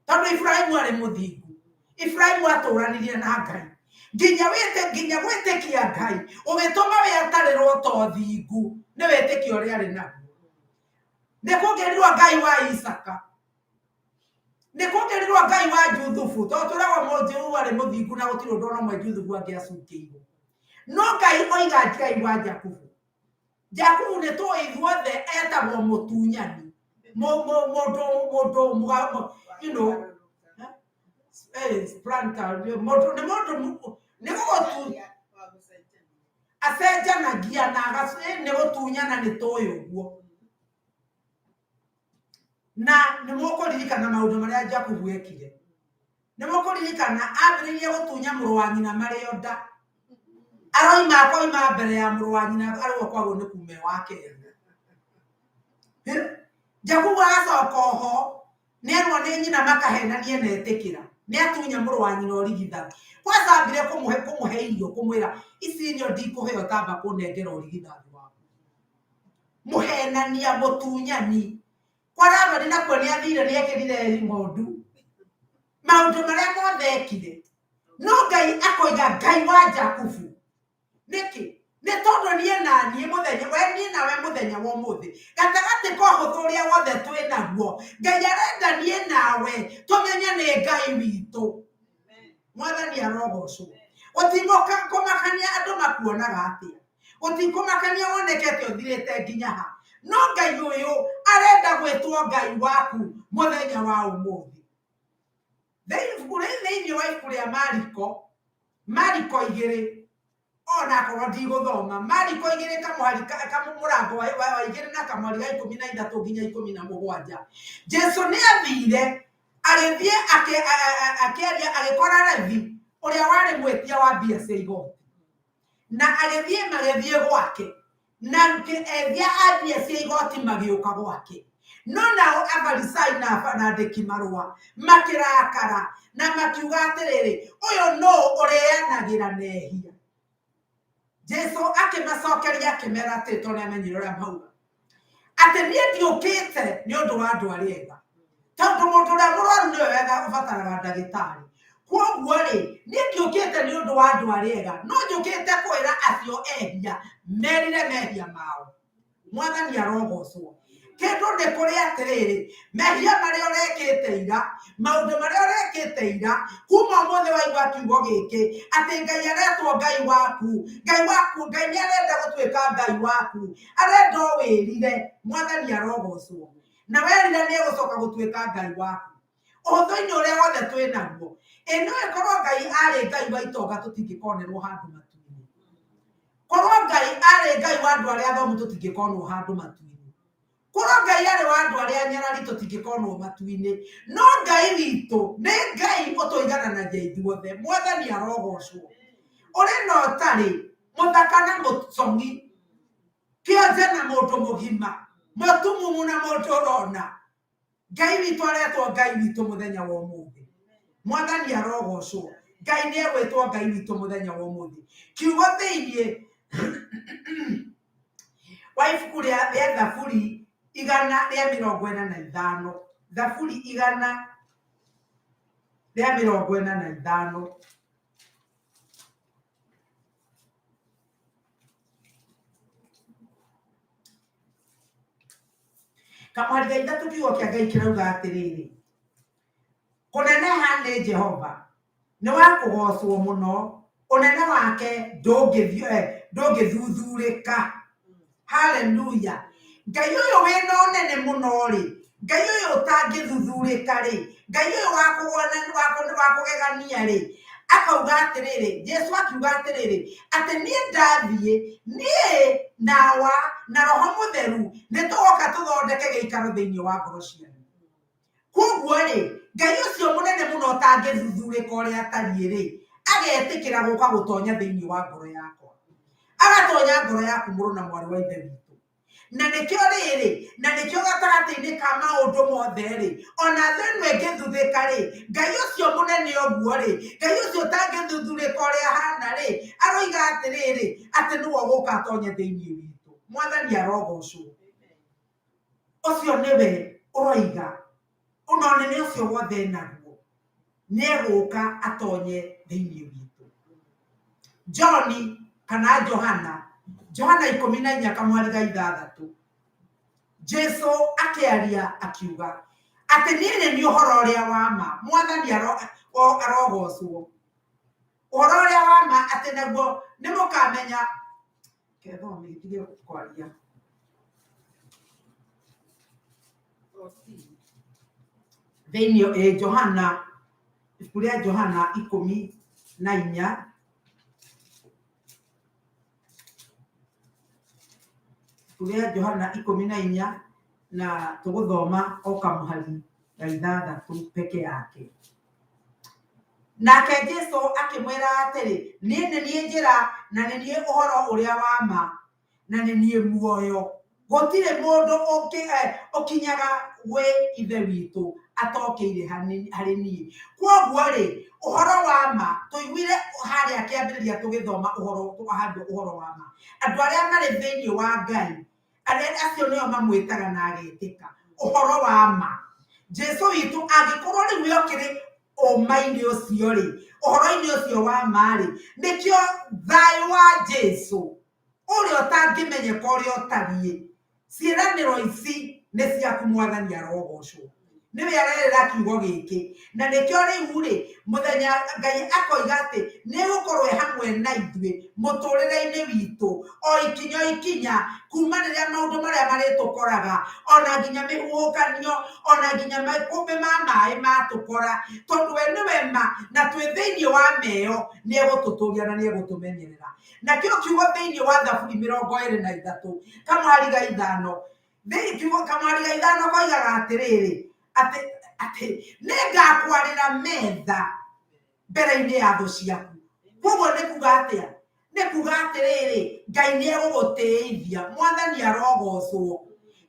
tondũ Iburahĩmu arĩ mũthingu. Iburahĩmu atũranirie na Ngai nginya gwĩtĩkia Ngai ũgĩtũma we atarĩrwo to thingu nĩ wĩtĩkio ũrĩa arĩ naguo. Nĩ kũngĩrirwo Ngai wa Isaka, nĩ kũngĩrirwo Ngai wa Juthubu, tondũ tũragwo Mũjuthubu arĩ mũthingu na gũtirĩ ũndũ ona ũmwe Juthubu angĩacukĩirwo. No Ngai oiga Ngai wa Jakubu. Jakubu nĩ tũĩ ithuothe etagwo mũtunyani, mũndũ you know, planter, mũndũ nĩ gũgũtu acenjanagia na nĩ gũtunyana, nĩ tũĩ ũguo. Na nĩ mũkũririkana maũndũ marĩa Jakubu ekire. Nĩ mũkũririkana ambĩrĩirie gũtunya mũrũ wa nyina marĩ o nda, akoima mbere ya mũrũ wa nyina arĩo kwagwo nĩ kume wake. Jakubu agacoka oho nĩ erwo nĩ nyina makahenanie na etĩkĩra, nĩ atunya mũrũ wa nyina ũrigithathi. Gwacambire kũmũhe irio, kũmwĩra ici irio ndikũheo, tamba kũnengera ũrigithathi waku. Mũhenania, mũtunyani. Kwarabari nakuo nĩ athire nĩ ekĩrire ng'ondu maũndũ marĩa mothe ekire. No Ngai akoiga Ngai wa Jakubu. Nĩkĩ? Nĩ tondũ niĩ na niĩ mũthenya we niĩ nawe mũthenya wa ũmũthĩ, gatagatĩ ka ũhũthũ ũrĩa wothe twĩ naguo, Ngai arenda niĩ nawe tũmenye nĩ Ngai witũ. Mwathani arogocwo. Gũtikũmakania andũ makuonaga atĩa, gũtikũmakania wonekete ũthirĩte nginya ha. No Ngai ũyũ arenda gwĩtwo Ngai waku mũthenya wa ũmũthĩ. Thĩinĩ wa ibuku rĩa Mariko 2, ona akorwo ndigũthoma, Mariko 2 mũrango wa 2 na kamũhari ga 13 nginya 17, Jesũ nĩ athire agĩthiĩ agĩkora Levi ũrĩa warĩ mwĩtia wa mbia cia igoti, na magĩthiĩ gwake, na endia a mbia cia igoti magĩũka gwake. No nao Afarisai na andĩki marũa makĩrakara na makiuga atĩrĩrĩ, ũyũ no ũrĩanagĩra nehia. Jesũ akĩmacokeria akĩmera atĩ, tondũ nĩamenyire ũrĩa mauga, atĩ niĩ ndiũkĩte nĩ ũndũ wa andũ arĩa ega, tondũ mũndũ ũrĩa mũrwaru nĩwe wega ũbataraga ndagĩtarĩ. koguo ri ni ngiukite ni undu wa andu ariega no njukite kwira acio ehia merire mehia mao. Mwathani arogocwo. Kindu ni kuri atiriri mehia maria urekite ira maundu maria urekite ira kuma mothe waigua kiugo giki ati Ngai aretwo Ngai waku Ngai ni arenda gutuika Ngai waku arenda wirire. Mwathani arogocwo. Na werire ni egucoka gutuika Ngai waku uhuthu-ini uria wothe twinaguo. Ino ikorwo Ngai ari Ngai wa itonga tutingikonerwo handu matu-ini. Korwo Ngai ari Ngai wa andu aria athomu tutingikonerwo handu matu-ini. Korwo Ngai ari wa andu aria anyarari tutingikonerwo matu-ini. No Ngai witu ni Ngai utuigananagia ithuothe. Mwathani arogocwo. Uri no tari muthaka na mutongi kionje na mundu mugima mutumumu na mundu urona. Ngai witu aretwo Ngai witu muthenya wa umuthi. Mwathani arogocwo. Ngai ni egwitwo Ngai witu muthenya wa umuthi. Kiugo thiini wa ibuku ria Thaburi 145. Thaburi 145. Kamwari ithatu kiugo kia Ngai kirauga atiriri kuneneha ni Jehova ni wa kugocwo muno unene wake ndungithuthurika. Haleluya. Ngai uyu wina unene muno ri Ngai uyu utangithuthurika ri Ngai uyu wa kugegania ri akauga atiriri Jesu akiuga atiriri ati nie ndathie nie nawa na Roho Mutheru nitugoka tuthondeke giikaro thiini wa ngoro cianyu. Koguo ri Ngai ucio munene muno utangithuthurika uria atariĩ ri agetikira guka gutonya thiini wa ngoro yakwa agatonya ngoro yaku muru na mwari wa ithe witu. Na nikio riri na nikio gatagati-ini ka maundu mothe ri ona thenu ingithuthika ri Ngai ucio munene oguo ri Ngai ucio utangithuthurika uria hana ri aroiga atiriri ati niwe guka atonye thiini witu. Mwathani arogocwo. Ucio niwe uroiga ona nene ucio wothe naguo ni eguka atonye thiini witu. John kana Johana 14 kamwari ga 6 Jesu akiaria akiuga ati niĩ nĩ ũhoro ũrĩa wa ma. Mwathani arogocwo. Ũhoro ũrĩa wa ma atĩ naguo nĩ mũkamenya ketho nĩndige kwaria thĩinĩ Johana ibuku rĩa Johana 14 kuria Johana 14 na tuguthoma o kamuhari ga 6 peke yake. Nake Jesu akimwira atiri nie nĩ niĩ njĩra na nĩ niĩ ũhoro ũrĩa wa ma na nĩ niĩ muoyo. Gũtirĩ mũndũ ũkinyaga gwĩ ithe witũ atokeire harĩ niĩ. Koguo rĩ ũhoro wa ma tũiguire harĩa kĩambĩrĩria tũgĩthoma ũhoro wa ma. Andũ arĩa marĩ thĩinĩ wa Ngai acio nĩo mamwĩtaga na agetĩka ũhoro wa ma. Jesu witũ angĩkorwo rĩu yokĩrĩ ũma-inĩ ũcio rĩ ũhoro-inĩ ũcio wa ma rĩ nĩkĩo thayũ wa Jesu ũrĩa ũtangĩmenyeka ũrĩa ũtariĩ. Ciĩranĩro ici nĩ ciaku Mwathani arogocwo. Nĩwe arerera kiugo gĩkĩ na nĩkĩo rĩu rĩ mũthenya Ngai akoiga atĩ nĩ gũkorwo hamwe na ithuĩ mũtũrĩre-inĩ witũ o ikinya kuma rĩrĩa maũndũ marĩa marĩtũkoraga ona nginya mĩhuhũkanio ona nginya makũmbĩ ma maĩ matũkora tondũ we nĩwe ma na twĩ thĩinĩ wa meyo nĩ egũtũtũria na nĩ egũtũmenyerera. Nakĩo kiugo thĩinĩ wa Thaburi 23 kamwari ga 5 kiugo kamwari ga 5 koigaga atĩrĩrĩ atĩ nĩngakwarĩra metha mbere-inĩ ya thũ ciaku. Koguo nĩ kuga atĩa? Nĩ kuga atĩrĩrĩ Ngai nĩ egũgũtĩithia. Mwathani arogocwo.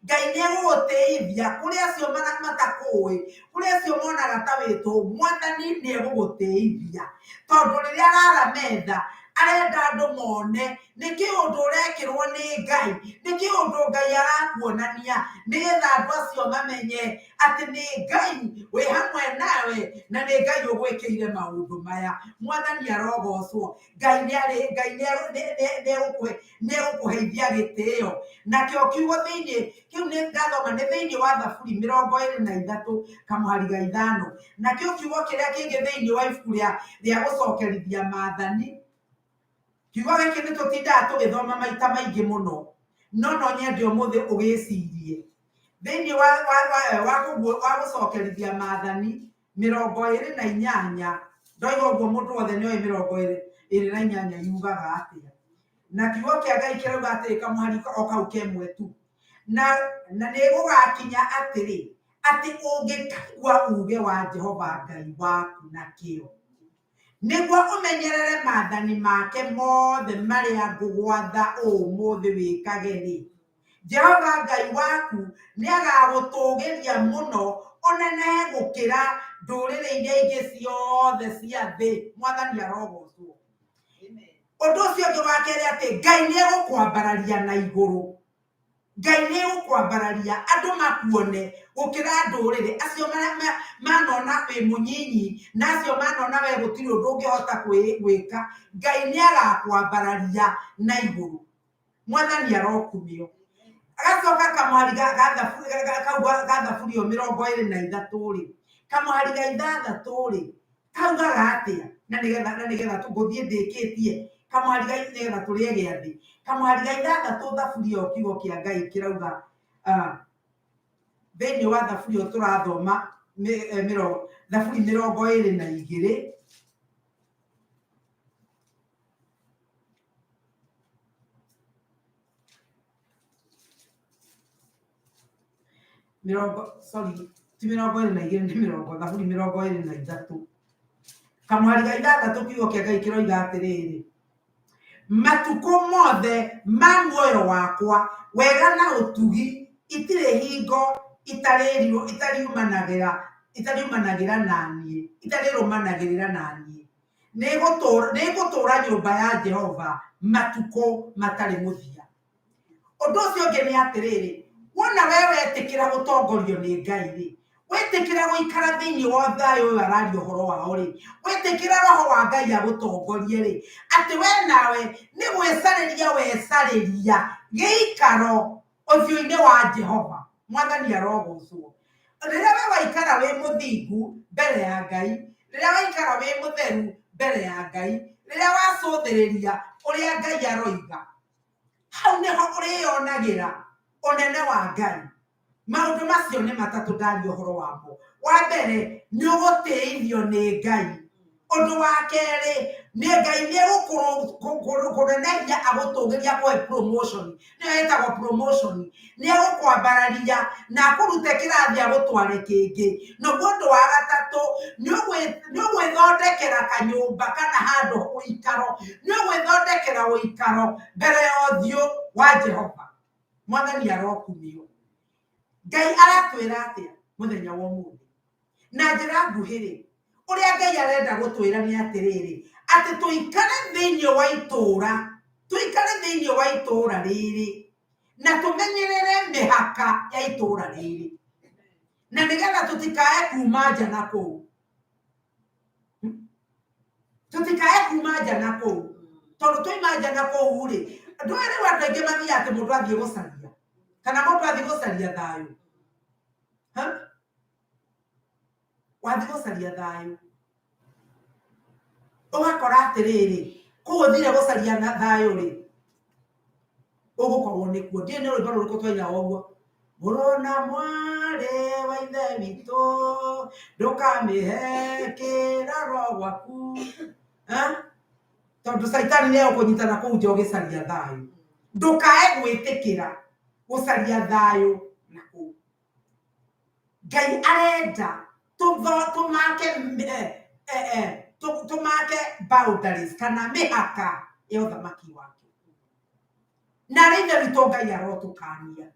Ngai nĩ egũgũtĩithia kũrĩ acio matakũĩ kũrĩ acio monaga ta wĩtũ. Mwathani nĩ egũgũtĩithia tondũ rĩrĩa arara metha arenda andũ mone nĩ kĩũndũ ũrekĩrwo nĩ Ngai, nĩ kĩũndũ Ngai arakuonania nĩgetha andũ acio mamenye atĩ nĩ Ngai wĩ hamwe nawe na nĩ Ngai ũgwĩkĩire maũndũ maya. Mwathani arogocwo. Ngai nĩegũkũheithia gĩtĩo. Nakĩo kiugo thĩinĩ kĩu nĩ ngathoma nĩ thĩinĩ wa Thaburi 23 kamũhari ga 5. Nakĩo kiugo kĩrĩa kĩngĩ thĩinĩ wa ibuku rĩa gũcokerithia Maathani. Kiugo gĩkĩ nĩ tũtindaga tũgĩthoma maita maingĩ mũno, no nyende ũmũthĩ ũgĩcirie. Thĩinĩ wa gũcokerithia Maathani 28, ndoiga ũguo mũndũ wothe nĩoĩ 28 yugaga atĩa. Na kiugo kĩa Ngai kĩrauga atĩrĩ kamũhari o kau kemwe tu. Na nĩ gũgakinya atĩrĩ atĩ ũngĩkaigua uge wa Jehova Ngai waku na kĩo, nĩguo ũmenyerere maathani make mothe marĩa ngũgwatha ũmũthĩ wĩkage-rĩ, Jehova Ngai waku nĩagagũtũgĩria mũno ũnenehe gũkĩra ndũrĩrĩ iria ingĩ ciothe cia thĩ. Mwathani arogocwo. Ũndũ ũcio ũngĩ wa kerĩ atĩ Ngai nĩegũkwambararia na igũrũ. Ngai nĩegũkwambararia andũ makuone gũkĩra ndũrĩrĩ acio manona wĩ mũnyinyi na acio manona we gũtirĩ ũndũ ũngĩhota gwĩka. Ngai nĩagakwambararia na igũrũ. Mwathani arokumio. Agacoka kamũhari ga Thaburi 23 kamũhari ga 6 kaugaga atĩa? Na nĩgetha tũgũthiĩ ndĩkĩtie kamũhari ga nĩgetha tũrĩe gĩathĩ. Kamũhari ga 6 Thaburi ĩyo kiugo kĩa Ngai kĩrauga thĩinĩ wa Thaburi ĩyo tũrathoma Thaburi 22 Thaburi 23 kamũhari ga 6 kiugo kĩa Ngai kĩroiga atĩrĩrĩ: matukũ mothe ma muoyo wakwa wega na ũtugi itirĩ hingo itariumanagĩra na niĩ. Nĩgũtũũra nyũmba ya Jehova matukũ matarĩ mũthia. Ũndũ ũcio ũngĩ nĩ atĩrĩrĩ, wona we wetĩkĩra gũtongorio nĩ Ngai-rĩ, wetĩkĩra gũikara thĩinĩ wa thayũ ũyũ araria ũhoro wao-rĩ, wetĩkĩra roho wa Ngai agũtongorie-rĩ, atĩ we nawe nĩ gwĩcarĩria wecarĩria gĩikaro ũthiũ-inĩ wa Jehova. Mwathani arogocwo. Rĩrĩa we waikara wĩ mũthingu mbere ya Ngai, rĩrĩa waikara wĩ mũtheru mbere ya Ngai, rĩrĩa wacũthĩrĩria ũrĩa Ngai aroiga, hau nĩho ũrĩyonagĩra ũnene wa Ngai. Maũndũ macio nĩ matatũ ndaria ũhoro wamo. Wa mbere nĩ ũgũtĩithio nĩ Ngai. Ũndũ wa kerĩ nĩ Ngai nĩegũkũnenehia agũtũgĩria kũhe promotion. Nĩyo ĩtagwo promotion. Nĩegũkwambararia na akũrute kĩrathi agũtware kĩngĩ. Naguo ũndũ wa gatatũ nĩũgwĩthondekera kanyũmba kana handũ ũikaro. Nĩũgwĩthondekera ũikaro mbere ya ũthiũ wa Jehova. Mwathani arokumio. Ngai aratwĩra atĩa mũthenya wa ũmũthĩ? Na njĩra nguhĩ-rĩ, ũrĩa Ngai arenda gũtwĩra nĩ atĩrĩrĩ, atĩ tũikare thĩinĩ wa itũũra rĩrĩ na tũmenyerere mĩhaka ya itũũra rĩrĩ, na nĩgetha tũtikae kuma nja na kũu. Tũtikae kuma nja na kũu. Tondũ tũima nja na kũu-rĩ, andũ aingĩ mathiaga atĩ mũndũ athiĩ gũcaria, kana mũndũ athiĩ gũcaria thayũ. Wathiĩ gũcaria thayũ, ũgakora atĩrĩrĩ, kũu ũthire gũcaria thayũ-rĩ, ũgũkorwo nĩkuo. Ndiĩ nĩ rwĩmbo rũrĩkũ twainaga ũguo? Mũrũ na mwarĩ wa ithe witũ ndũkamĩhe kĩraro gwaku. Tondũ Saitani nĩegũkũnyitana kũu nja ũgĩcaria thayũ. Ndũkae gwĩtĩkĩra gũcaria thayũ na kũu. Ngai arenda tũmake boundaries kana mĩhaka ya ũthamaki wake. Na rĩithe witũ Ngai arotũkania.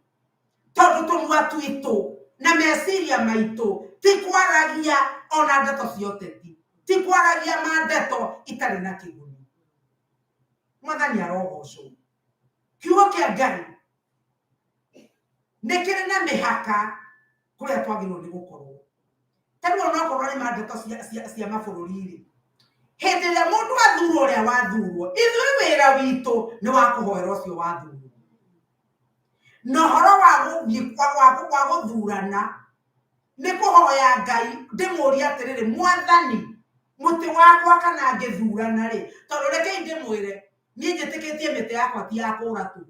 Tondũ tũnua twitũ na meciria maitũ ti kwaragia ona ndeto cia ũteti, ti kwaragia mandeto itarĩ na kĩguni. mwathani arogocwo kiugo kia Ngai nekere na mihaka kuria twagirwo ni gukorwo tari ona korwo ni mandeto cia mabururi hindi ya mundu athurwo uria wathurwo ithui wira witu ni wa kuhoera ucio wathurwo no horo wa guthurana ni kuhoya Ngai ndimuria atiriri mwathani muti wakwa kana ngithurana ri tondu reke ndimwire nie njitikitie mite yakwa ti ya kura tu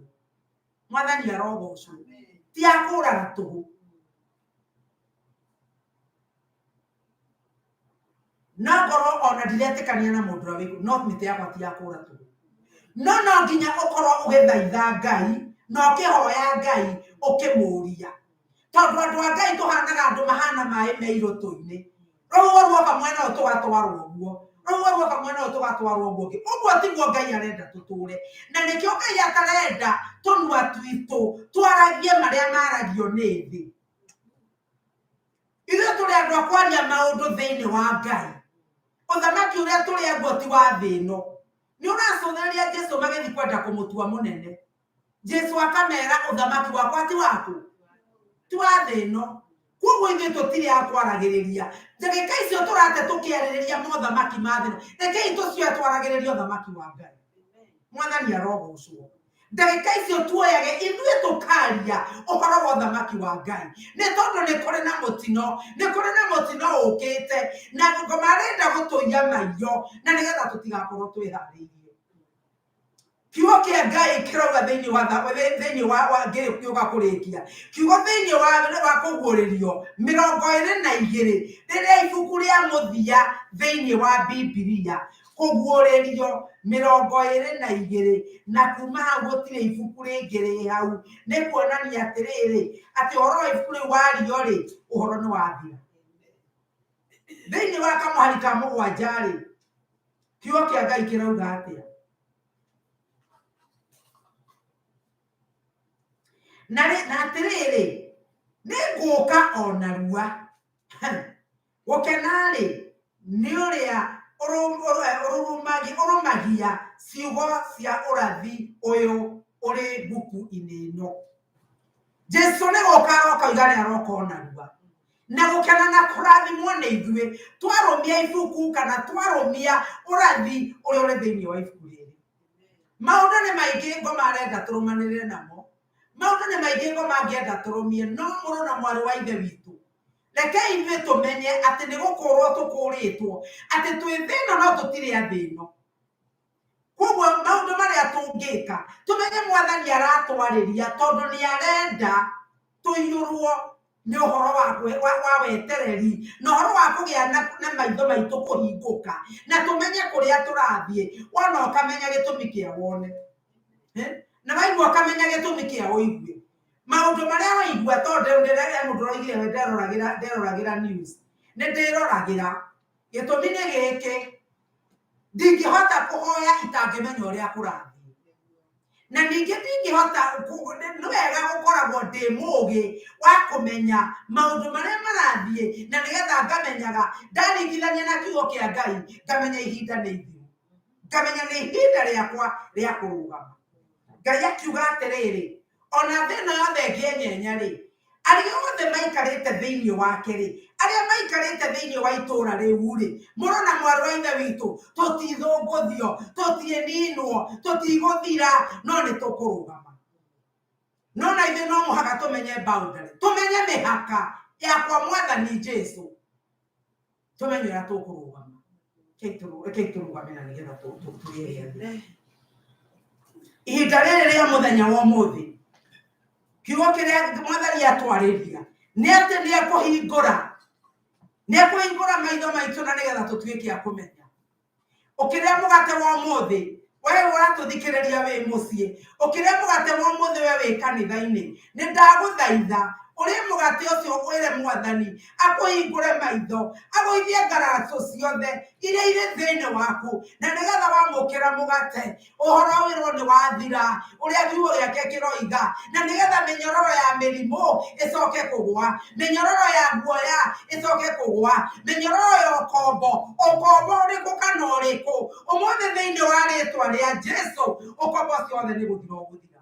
mwathani arogocwo ti ya kura tu na ngoro ona ndiretikania na mundu rawiku no mite yakwa ti ya kura tu no nginya ukorwo ugithaitha Ngai no kihoya Ngai ukimuria tondu andu a Ngai tuhanaga andu mahana mai me iroto-ini rũguo kamwena ũtũgatwarwo ũguo rũguo kamwena ũtũgatwarwo ũguo ũguo tiguo Ngai arenda tũtũre na nĩkĩo Ngai atarenda tũnua twitũ twaragie marĩa maragio nĩ thĩ ithuĩ tũrĩ andũ a kwaria maũndũ thĩinĩ wa Ngai ũthamaki ũrĩa tũrĩ aguo ti wa thĩ ĩno nĩ ũracũthĩrĩria Jesũ magĩthiĩ kwenda kũmũtua mũnene Jesũ akamera ũthamaki wakwa ti waku ti wa thĩ ĩno koguo ithuĩ tũtirĩ akwaragĩrĩria ndagĩka icio tũrate tũkĩarĩrĩria mothamaki ma thĩ ĩno rekei tũcioe twaragĩrĩria ũthamaki wa Ngai mwathani arogocwo ndagĩka icio tuoyage ithuĩ tũkaria ũhoro wa ũthamaki wa Ngai nĩ tondũ nĩ kũrĩ na mũtino ũkĩte na marenda gũtũiya maiyo na nĩgetha tũtigakorwo twĩharĩirie kiugo kia Ngai kirauga thĩinĩ wa ngĩkiuga kũrĩkia kiugo thĩinĩ wa kũguũrĩrio 22 rĩrĩa ibuku rĩa mũthia thĩinĩ wa Biblia kũguũrĩrio 22 na kuma hau gũtirĩ ibuku rĩngĩ rĩ hau nĩ kuonania atĩrĩrĩ atĩ ũhoro wa ibuku rĩu wario rĩ ũhoro nĩ wathira thĩinĩ wa kamũhari ka mũgwanja rĩ kiugo kia Ngai kirauga atĩa na atiriri ni nguka onarua gukenari ni uria urumagia ciugo cia urathi uyu uri buku-ini ino Jesu ni guka aroka ni aroka onarua na gukena na kurathimwo ni ithuĩ twarumia ibuku kana twarumia urathi uria uri thĩinĩ wa ibuku rĩrĩ maũndũ nĩ maingĩ ngo marenda tũrũmanĩrĩre namo maũndũ nĩ maingĩ ngo mangĩenda tũrũmie no mũrũ na mwarĩ wa ithe witũ rekei ithuĩ tũmenye atĩ nĩ gũkũrwo tũkũrĩtwo atĩ twĩ thĩno no tũtirĩ athĩno koguo maũndũ marĩa tũngĩka tũmenye mwathani aratwarĩria tondũ nĩ arenda tũiyũrwo nĩ ũhoro wa wetereri na ũhoro wa kũgĩa na maitho maitũ kũhingũka na tũmenye kũrĩa tũrathiĩ wona ũkamenya gĩtũmi kĩa wone na waigua ũkamenya gĩtũmi kĩa ũigue maũndũ marĩa waigua tondũ ndĩrega mũndũ ũroigire we nderoragĩra news nĩ ndĩroragĩra gĩtũmi nĩ gĩkĩ ndingĩhota kũhoya itangĩmenya ũrĩa kũrathiĩ na ningĩ ndingĩhota nĩ wega gũkoragwo ndĩ mũũgĩ wa kũmenya maũndũ marĩa marathiĩ na nĩgetha ngamenyaga ndaringithania na kiugo kĩa Ngai ngamenya ihinda nĩ ithiru ngamenya nĩ ihinda rĩakwa rĩa kũrũgama Ngai akiuga atĩrĩrĩ ona thĩna yothe ngĩenyenya rĩ arĩa othe maikarĩte thĩinĩ wake rĩ arĩa maikarĩte thĩinĩ wa itũũra rĩu rĩ mũrũ na mwarĩ wa ithe witũ tũtithũngũthio tũtiĩninwo tũtigũthira no nĩ tũkũrũgama no na ithuĩ no mũhaka tũmenye boundary tũmenye mĩhaka yakwa mwathani Jesũ tũmenye ũrĩa tũkũrũgama rekei tũrũgame na nĩgetha tũgĩe ihinda rĩrĩ rĩa mũthenya wa ũmũthĩ kiugo kĩrĩa mwathani atwarĩria nĩ atĩ nĩ ekũhingũra maitho maitũ na nĩgetha tũtuĩke a kũmenya ũkĩrĩa mũgate wa ũmũthĩ wewe ũratũthikĩrĩria wĩ mũciĩ ũkĩrĩa mũgate wa ũmũthĩ we wĩ kanitha-inĩ nĩ ndagũthaitha uri mugate ucio wire mwathani akuhingure maitho agũithie ngaratu ciothe iria irĩ thĩinĩ waku na nĩgetha wamũkĩra mũgate ũhoro wĩrwo nĩ wathira ũrĩa kiugo gĩake kĩroiga na nĩgetha mĩnyororo ya mĩrimũ ĩcoke kũgũa mĩnyororo ya guoya ĩcoke kũgũa mĩnyororo ya ũkombo ũrĩkũ kana ũrĩkũ ũmũthĩ thĩinĩ wa rĩtwa rĩa Jesũ ũkombo ciothe nĩ gũthira ũgũthira.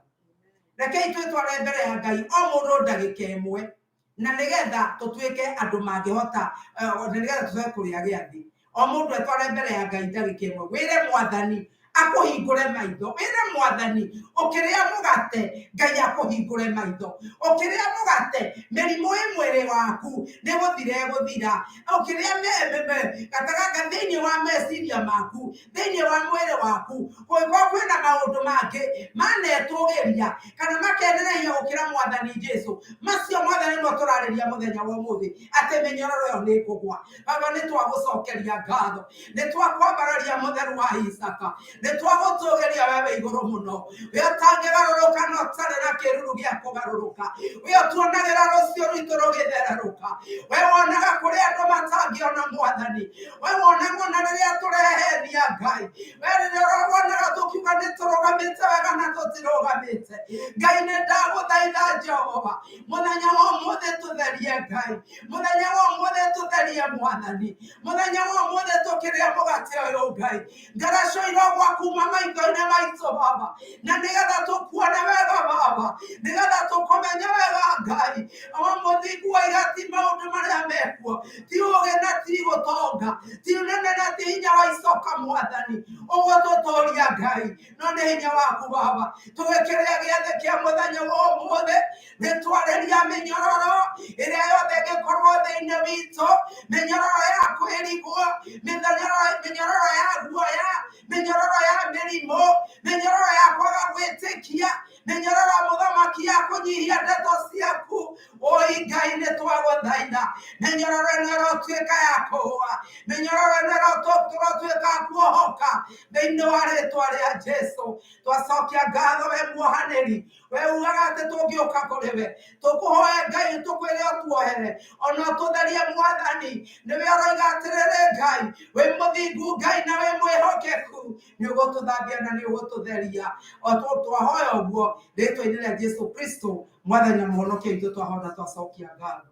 Rekei twĩtware mbere ya Ngai o mũndũ ndagĩka ĩmwe na nĩgetha tũtuĩke andũ mangĩhota na nĩgetha tũcoke kũrĩa gĩathĩ. O mũndũ etware mbere ya Ngai ndagĩka ĩmwe wĩre mwathani akũhingũre maitho wĩre mwathani ũkĩrĩa mũgate Ngai akũhingũre maitho ũkĩrĩa mũgate mĩrimũ ĩ mwĩrĩ waku nĩ gũthira ũkĩrĩa gataganga thĩinĩ wa meciria maku thĩinĩ wa mwĩrĩ waku kũngĩkorwo kwĩna maũndũ mangĩ manetũgĩria kana makendereia gũkĩra mwathani Jesũ macio mwathani no tũrarĩria mũthenya wa ũmũthĩ atĩ mĩnyororo ĩyo nĩ kũgũa. Baba nĩ twagũcokeria ngatho nĩ twakwambararia mũtheru wa Isaka nĩ twagũtũgĩria wewe igũrũ mũno we ũtangĩgarũrũka na ũtarĩ na kĩruru gĩa kũgarũrũka we ũtuonagĩra rũciũ rwitũ rũgĩthererũka we wonaga kũrĩa andũ matangĩona mwathani we wonaga na rĩrĩa tũrehenia Ngai we rĩrĩa wonaga tũkiuga nĩ tũrũgamĩte wega na tũtirũgamĩte Ngai nĩ ndagũthaitha Jehova mũthenya wa ũmũthĩ tũtherie Ngai mũthenya wa ũmũthĩ tũtherie mwathani mũthenya wa ũmũthĩ tũkĩrĩa mũgate ũyũ Ngai ngaraco irogwa kuma maitho-inĩ maitũ Baba na nĩgetha tũkuone wega Baba nĩgetha tũkũmenye wega Ngai o mũthingu wa igati maũndũ marĩa mekuo ti ũgĩ na ti gũtonga ti ũnene na ti hinya wa icoka mwathani ũgũtũtũria Ngai no nĩ hinya waku Baba tũgĩkĩrĩa gĩathĩ kĩa mũthenya wa ũmũthĩ nĩ twarĩria mĩnyororo ĩrĩa yothe ĩngĩkorwo thĩinĩ witũ mĩnyororo ya kwĩrigwo mĩnyororo ya guoya mĩnyororo ya mĩrimũ mĩnyororo ya kwaga gwĩtĩkia mĩnyororo ya mũthamaki ya kũnyihia ndeto ciaku oi Ngai nĩ twagũthaitha mĩnyororo ĩno ĩrotuĩka ya kũgũa mĩnyororo ĩno ĩrotuĩka ya kuohoka thĩinĩ wa rĩtwa rĩa Jesũ twacokia ngatho we muohanĩri we ugaga atĩ tũngĩũka kũrĩ we tũkũhoe Ngai tũkwĩre ũtuohere ona tũtherie mwathani nĩwe ũroiga atĩrĩrĩ Ngai we mũthingu Ngai na we mwĩhokeku nĩ ũgũtũthambia na nĩ ũgũtũtheria o twahoya ũguo rĩtwa-inĩ rĩa Jesũ Kristo mwathani na mũhonokia witũ twahona twacokia ngatho.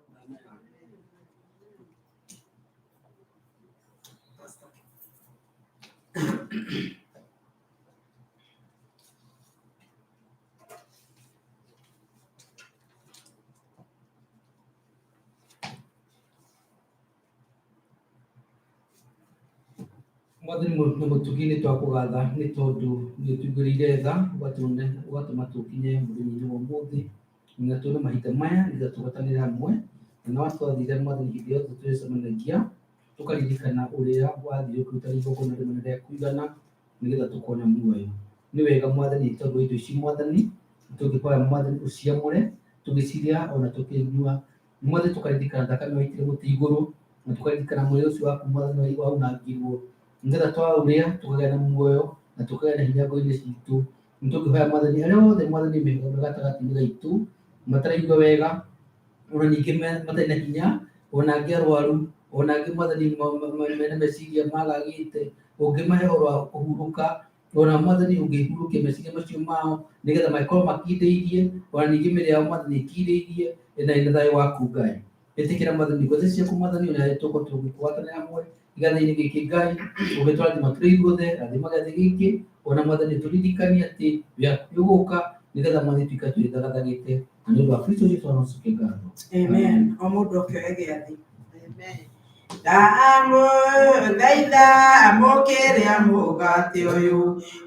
Mwathani mũtugi nĩ twakũgatha nĩ tondũ nĩ ũtugĩrĩire tha ũgatũma tũkinye mũthenya-inĩ wa ũmũthĩ na tuone mahinda maya nĩgetha tũgwatanĩre hamwe na watwathire mwathani hĩndĩ yothe twĩcemanagia tũkaririkana ũrĩa wathire kũruta igongona rĩmwe rĩa kũigana nĩgetha tũkone muoyo. Nĩ wega mwathani tondũ indo ici mwathani tũngĩkũhoya mwathani ũciamũre tũgĩcirĩa ona tũkĩnyua mwathani tũkaririkana thakame waitire mũtĩ igũrũ na tũkaririkana mwĩrĩ ũcio waku mwathani waunangirwo nĩgetha twaũrĩa tũkagĩa na muoyo na tũkagĩa na hinya ngoro-inĩ citũ. Nĩ tũngĩhoya mwathani arĩa othe mwathani mĩhũmũ gatagatĩ-inĩ gaitũ mataraigua wega ona ningĩ matarĩ na hinya ona angĩ arwaru ona angĩ mwathani mena meciria magagĩte ũngĩmahe ũhoro wa kũhurũka ona mwathani ũngĩhurũkia meciria macio mao nĩgetha makorwo makindĩirie ona ningĩ mĩĩrĩ yao mwathani ĩkindĩirie na ĩna thayũ waku Ngai. Ĩtĩkĩra mwathani ngũthi ciaku mwathani ona tũkorwo tũgĩkwatanĩra hamwe gĩathĩ-inĩ gĩkĩ Ngai ũgĩtũrathima tũrĩ ithuothe rathima gĩathĩ gĩkĩ ona mwathani tũririkanie atĩ gĩgũka nĩgetha mwathani tuĩka twĩthagathagĩte na nĩ ũndũ wa Kristo Jesũ tũnacokia ngatho. Amen. O mũndũ akĩoya gĩathĩ. Ndamũthaitha mũkĩrĩa mũgate ũyũ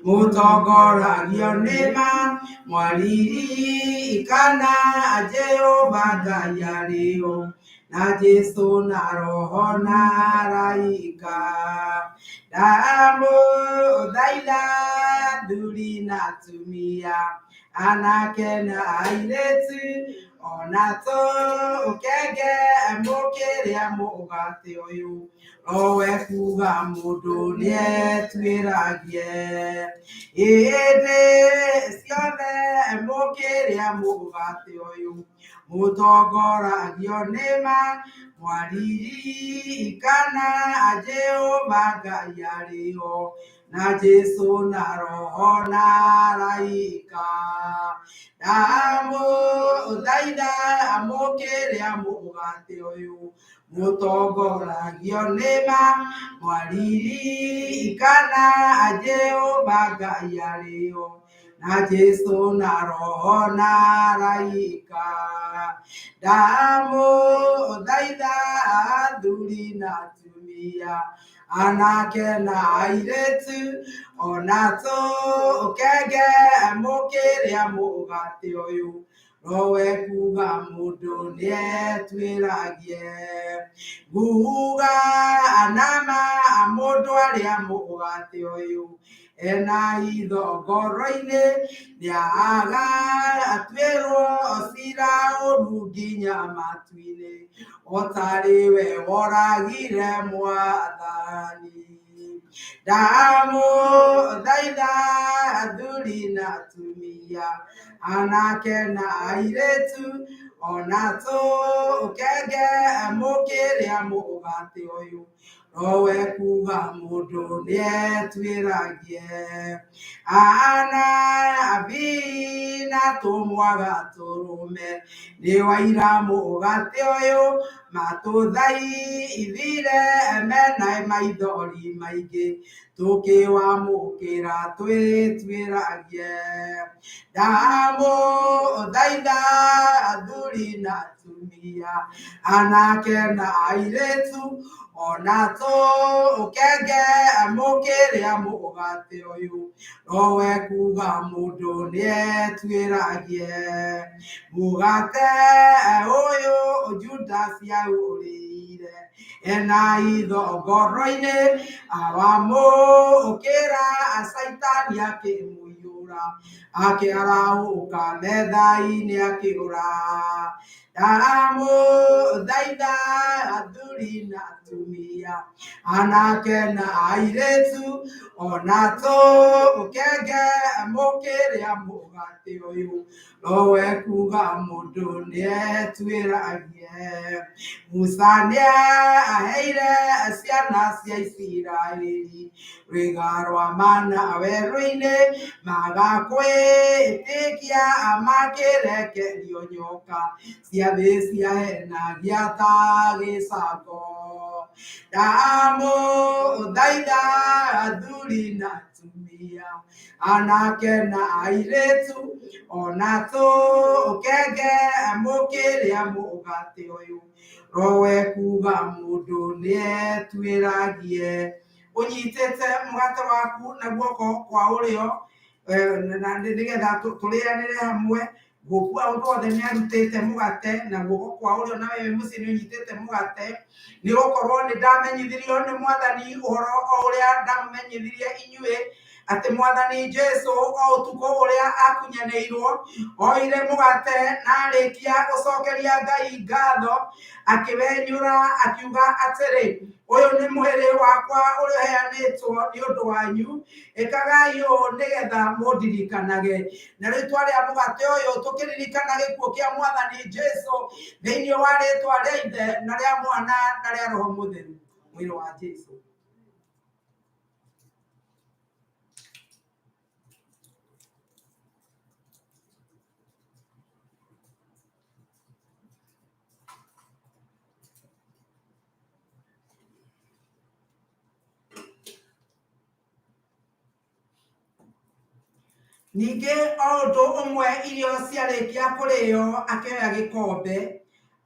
mũtongoragio nĩ mwaririkana Jehova Ngai arĩho na Jesũ na roho na araika. Ndamũthaitha athuri na atumia anake na airĩtu ona tũkenge mũkĩrĩa mũgate ũyũ nowe kuga mũndũ nĩetuĩragie hĩndĩ ciothe mũkĩrĩa mukiria mugate uyu mutongoragio nĩ mwaririkana Jehova Ngai arĩho na Jesu na roho na araika ndamũthaitha mukiria mugate uyu mutongoragio nĩ mwaririkana Jehova Ngai arĩho na Jesu na roho na araika ndamũthaitha athuri na atumia anake na airĩtu ona tũkenge mukiria mugate uyu rowe kuga mũndũ nĩetwĩragie nguga anama mũndũ arĩa mugate uyu ena hitho ngoro-inĩ nĩaga atuĩrwo cira ũru nginya matu-inĩ otarĩ we woragire mwathani ndamũthaitha athuri na atumia anake na airĩtu ona tũkenge mukiria mugate uyu rowe kuga mũndũ nĩetwĩragie anabii na tũmwaga tũrũme nĩ waira mugate uyu matũthaithire mena maithori maingĩ tũkĩwamũkĩra twĩtwĩragie ndamũthaitha athuri na atumia anake na airĩtu ona tũkenge mukiria mugate uyu rowe kuga mũndũ nĩetwĩragie mugate uyu Judasi aũrĩire ena hitho ngoro-inĩ awamũkĩra Saitani akĩmũiyũra akĩarahũka metha-inĩ akĩũra ndamũthaitha athuri na atumia anake na airĩtu ona tũkenge mukiria mugate uyu rowe kuga mũndũ nĩetwĩragie Musa nĩaheire ciana cia Isiraeli rwĩga rwa mana werũ-inĩ magakwĩtĩkia makĩrekerio nyoka ciathĩ ciahenagia ta gĩcango ndamũthaitha athuri na atumia anake na airĩtu ona tũkenge mukiria mugate uyu rowe kuga mũndũ nĩetwĩragie ũnyitĩte mũgate waku na guoko kwa ũrĩo na nĩgetha tũrĩanĩre hamwe gũkua ũndũ wothe nĩarutĩte mũgate na guoko kwa ũrĩo na wewe mũciĩ nĩũnyitĩte mũgate nĩgũkorwo nĩndamenyithirio nĩ mwathani ũhoro o ũrĩa ndamũmenyithirie inyuĩ atĩ mwathani Jesu o ũtukũ ũrĩa akunyanĩirwo oire mũgate na arĩkia gũcokeria Ngai ngatho akĩwenyũra akiuga atĩrĩ ũyũ nĩ mwĩrĩ wakwa ũrĩa ũheanĩtwo nĩ ũndũ wanyu ĩkagai ũũ nĩgetha mũndirikanage na rĩtwa rĩa mũgate ũyũ tũkĩririkana gĩkuũ kĩa mwathani Jesu thĩinĩ wa rĩtwa rĩa Ithe na rĩa Mwana na rĩa Roho Mũtheru mwĩrĩ wa Jesu ningĩ o ũndũ ũmwe irio ciarĩkia kũrĩo akĩoya gĩkombe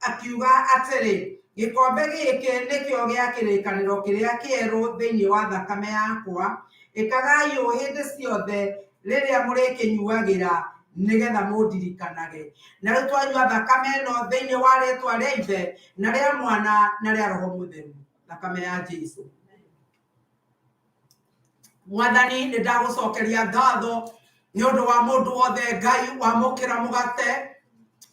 akiuga atĩrĩ gĩkombe gĩkĩ nĩkĩo gĩa kĩrĩkanĩro kĩrĩa kĩerũ thĩinĩ wa thakame yakwa ĩkagai ũũ hĩndĩ ciothe rĩrĩa mũrĩkĩnyuagĩra nĩgetha mũndirikanage na rĩu twanyua thakame ĩno thĩinĩ wa rĩtwa rĩa Ithe na rĩa Mwana na rĩa Roho Mũtheru thakame ya Jesu mwathani nĩndagũcokeria ngatho nĩ ũndũ wa mũndũ wothe Ngai wamũkĩra mũgate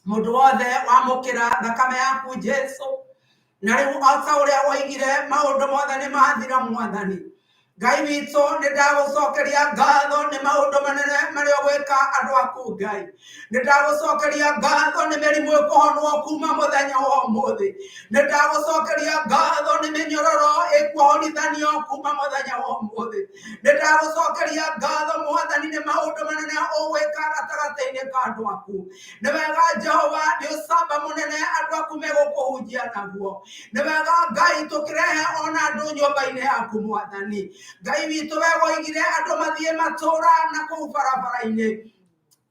mũndũ wothe wamũkĩra thakame yaku Jesu na rĩu o ta ũrĩa woigire maũndũ mothe nĩ mathira mwathani Ngai witũ nĩ ndagũcokeria ngatho nĩ maũndũ manene marĩa ũgwĩka andũ aku Ngai. Nĩ ndagũcokeria ngatho nĩ mĩrimũ ĩkũhonwo kuma mũthenya wa ũmũthĩ. Nĩ ndagũcokeria ngatho nĩ mĩnyororo ĩkuohorithanio kuma mũthenya wa ũmũthĩ. Nĩ ndagũcokeria ngatho Mwathani nĩ maũndũ manene ũgwĩka gatagatĩ-inĩ ka andũ aku. Nĩ wega Jehova, nĩ ũcamba mũnene andũ aku megũkũhunjia naguo. Nĩ wega Ngai tũkĩrehe ona andũ nyũmba-inĩ yaku Mwathani. Ngai witũ we woigire andũ mathiĩ matũũra na kũu barabara-inĩ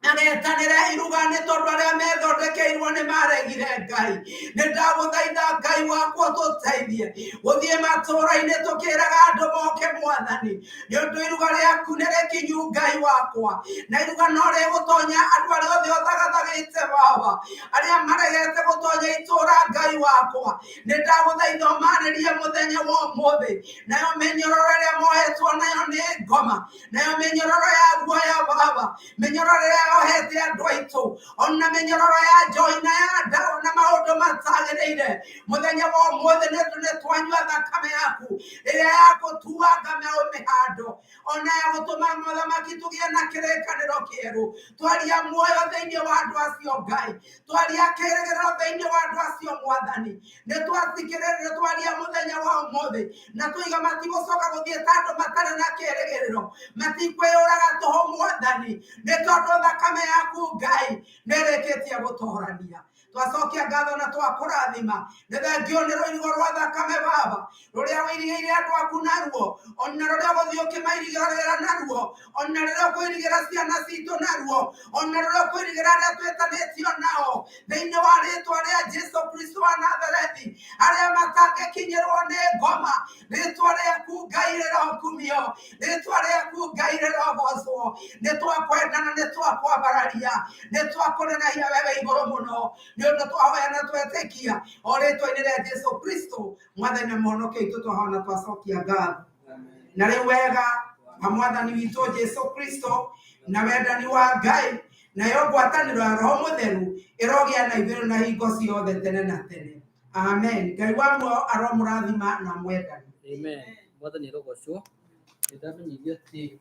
agetanĩre iruga nĩ tondũ arĩa methondekeirwo nĩ maregire Ngai. Nĩ ndagũthaitha Ngai wakwa tũteithie gũthiĩ matũũra-inĩ tũkĩraga andũ moke Mwathani, nĩ ũndũ iruga rĩaku nĩ rĩkinyu Ngai wakwa, na iruga no rĩgũtonya andũ arĩa othe ũthagathaĩte Baba, arĩa maregete gũtonya itũũra Ngai wakwa. Nĩ ndagũthaitha ũmaarĩrie mũthenya wa ũmũthĩ, nayo mĩnyororo ĩrĩa mohetwo nayo nĩ ngoma, nayo mĩnyororo ya guoya Baba, mĩnyororo ĩrĩa ohete andũ aitũ, ona mĩnyororo ya njohi na ya ndawa na maũndũ matagĩrĩire. Mũthenya wa ũmũthĩ nĩ twanyua thakame yaku ĩrĩa ya gũtuanga mĩhando, ona ya gũtũma mũthamaki tũgĩe na kĩrĩkanĩro kĩerũ. Twaria muoyo thĩinĩ wa andũ acio Ngai, twaria kĩĩrĩgĩrĩro thĩinĩ wa andũ acio Mwathani. Nĩ twathikĩrĩria twaria mũthenya wa ũmũthĩ, na tũiga matigũcoka gũthiĩ ta andũ matarĩ na kĩĩrĩgĩrĩro, matikwĩyũraga tũhũ Mwathani, nĩ tondũ thakame yaku Ngai nĩ ĩrĩkĩtie gũtoorania. Twacokia ngatho na twakũrathima nĩ thengio nĩ rũirigo rwa thakame Baba, rũrĩa wĩirigĩire andũ aku naruo, ona rũrĩa ũgũthiĩ ũkĩmairigĩra naruo, ona rũrĩa ũkwĩrigĩra ciana citũ naruo, ona rũrĩa ũkwĩrigĩra arĩa twĩtanĩtio nao thĩinĩ wa rĩĩtwa rĩa Jesũ Kristo wa Nazarethi, arĩa matangĩkinyĩrwo nĩ ngoma. Rĩĩtwa rĩaku Ngai rĩrokumio, rĩĩtwa rĩaku Ngai rĩrogocwo. Nĩ twakwenda na nĩ twakwambararia, nĩ twakũnenagia wewe igũrũ mũno, nĩ ũndũ twahoya na twetĩkia o rĩĩtwa-inĩ rĩa Jesũ Kristo Mwathani na Mũhonokia witũ twahoya na twacokia ngatho. Na rĩu wega wa Mwathani witũ Jesũ Kristo na wendani wa Ngai nayo ngwatanĩro ya Roho Mũtheru ĩrogĩa na ithuĩ na hingo ciothe tene na tene. Amen. Ngai wa muoyo aromũrathima na mwendani. Amen. Mwathani arogocwo. Nĩ ndamenyithio atĩ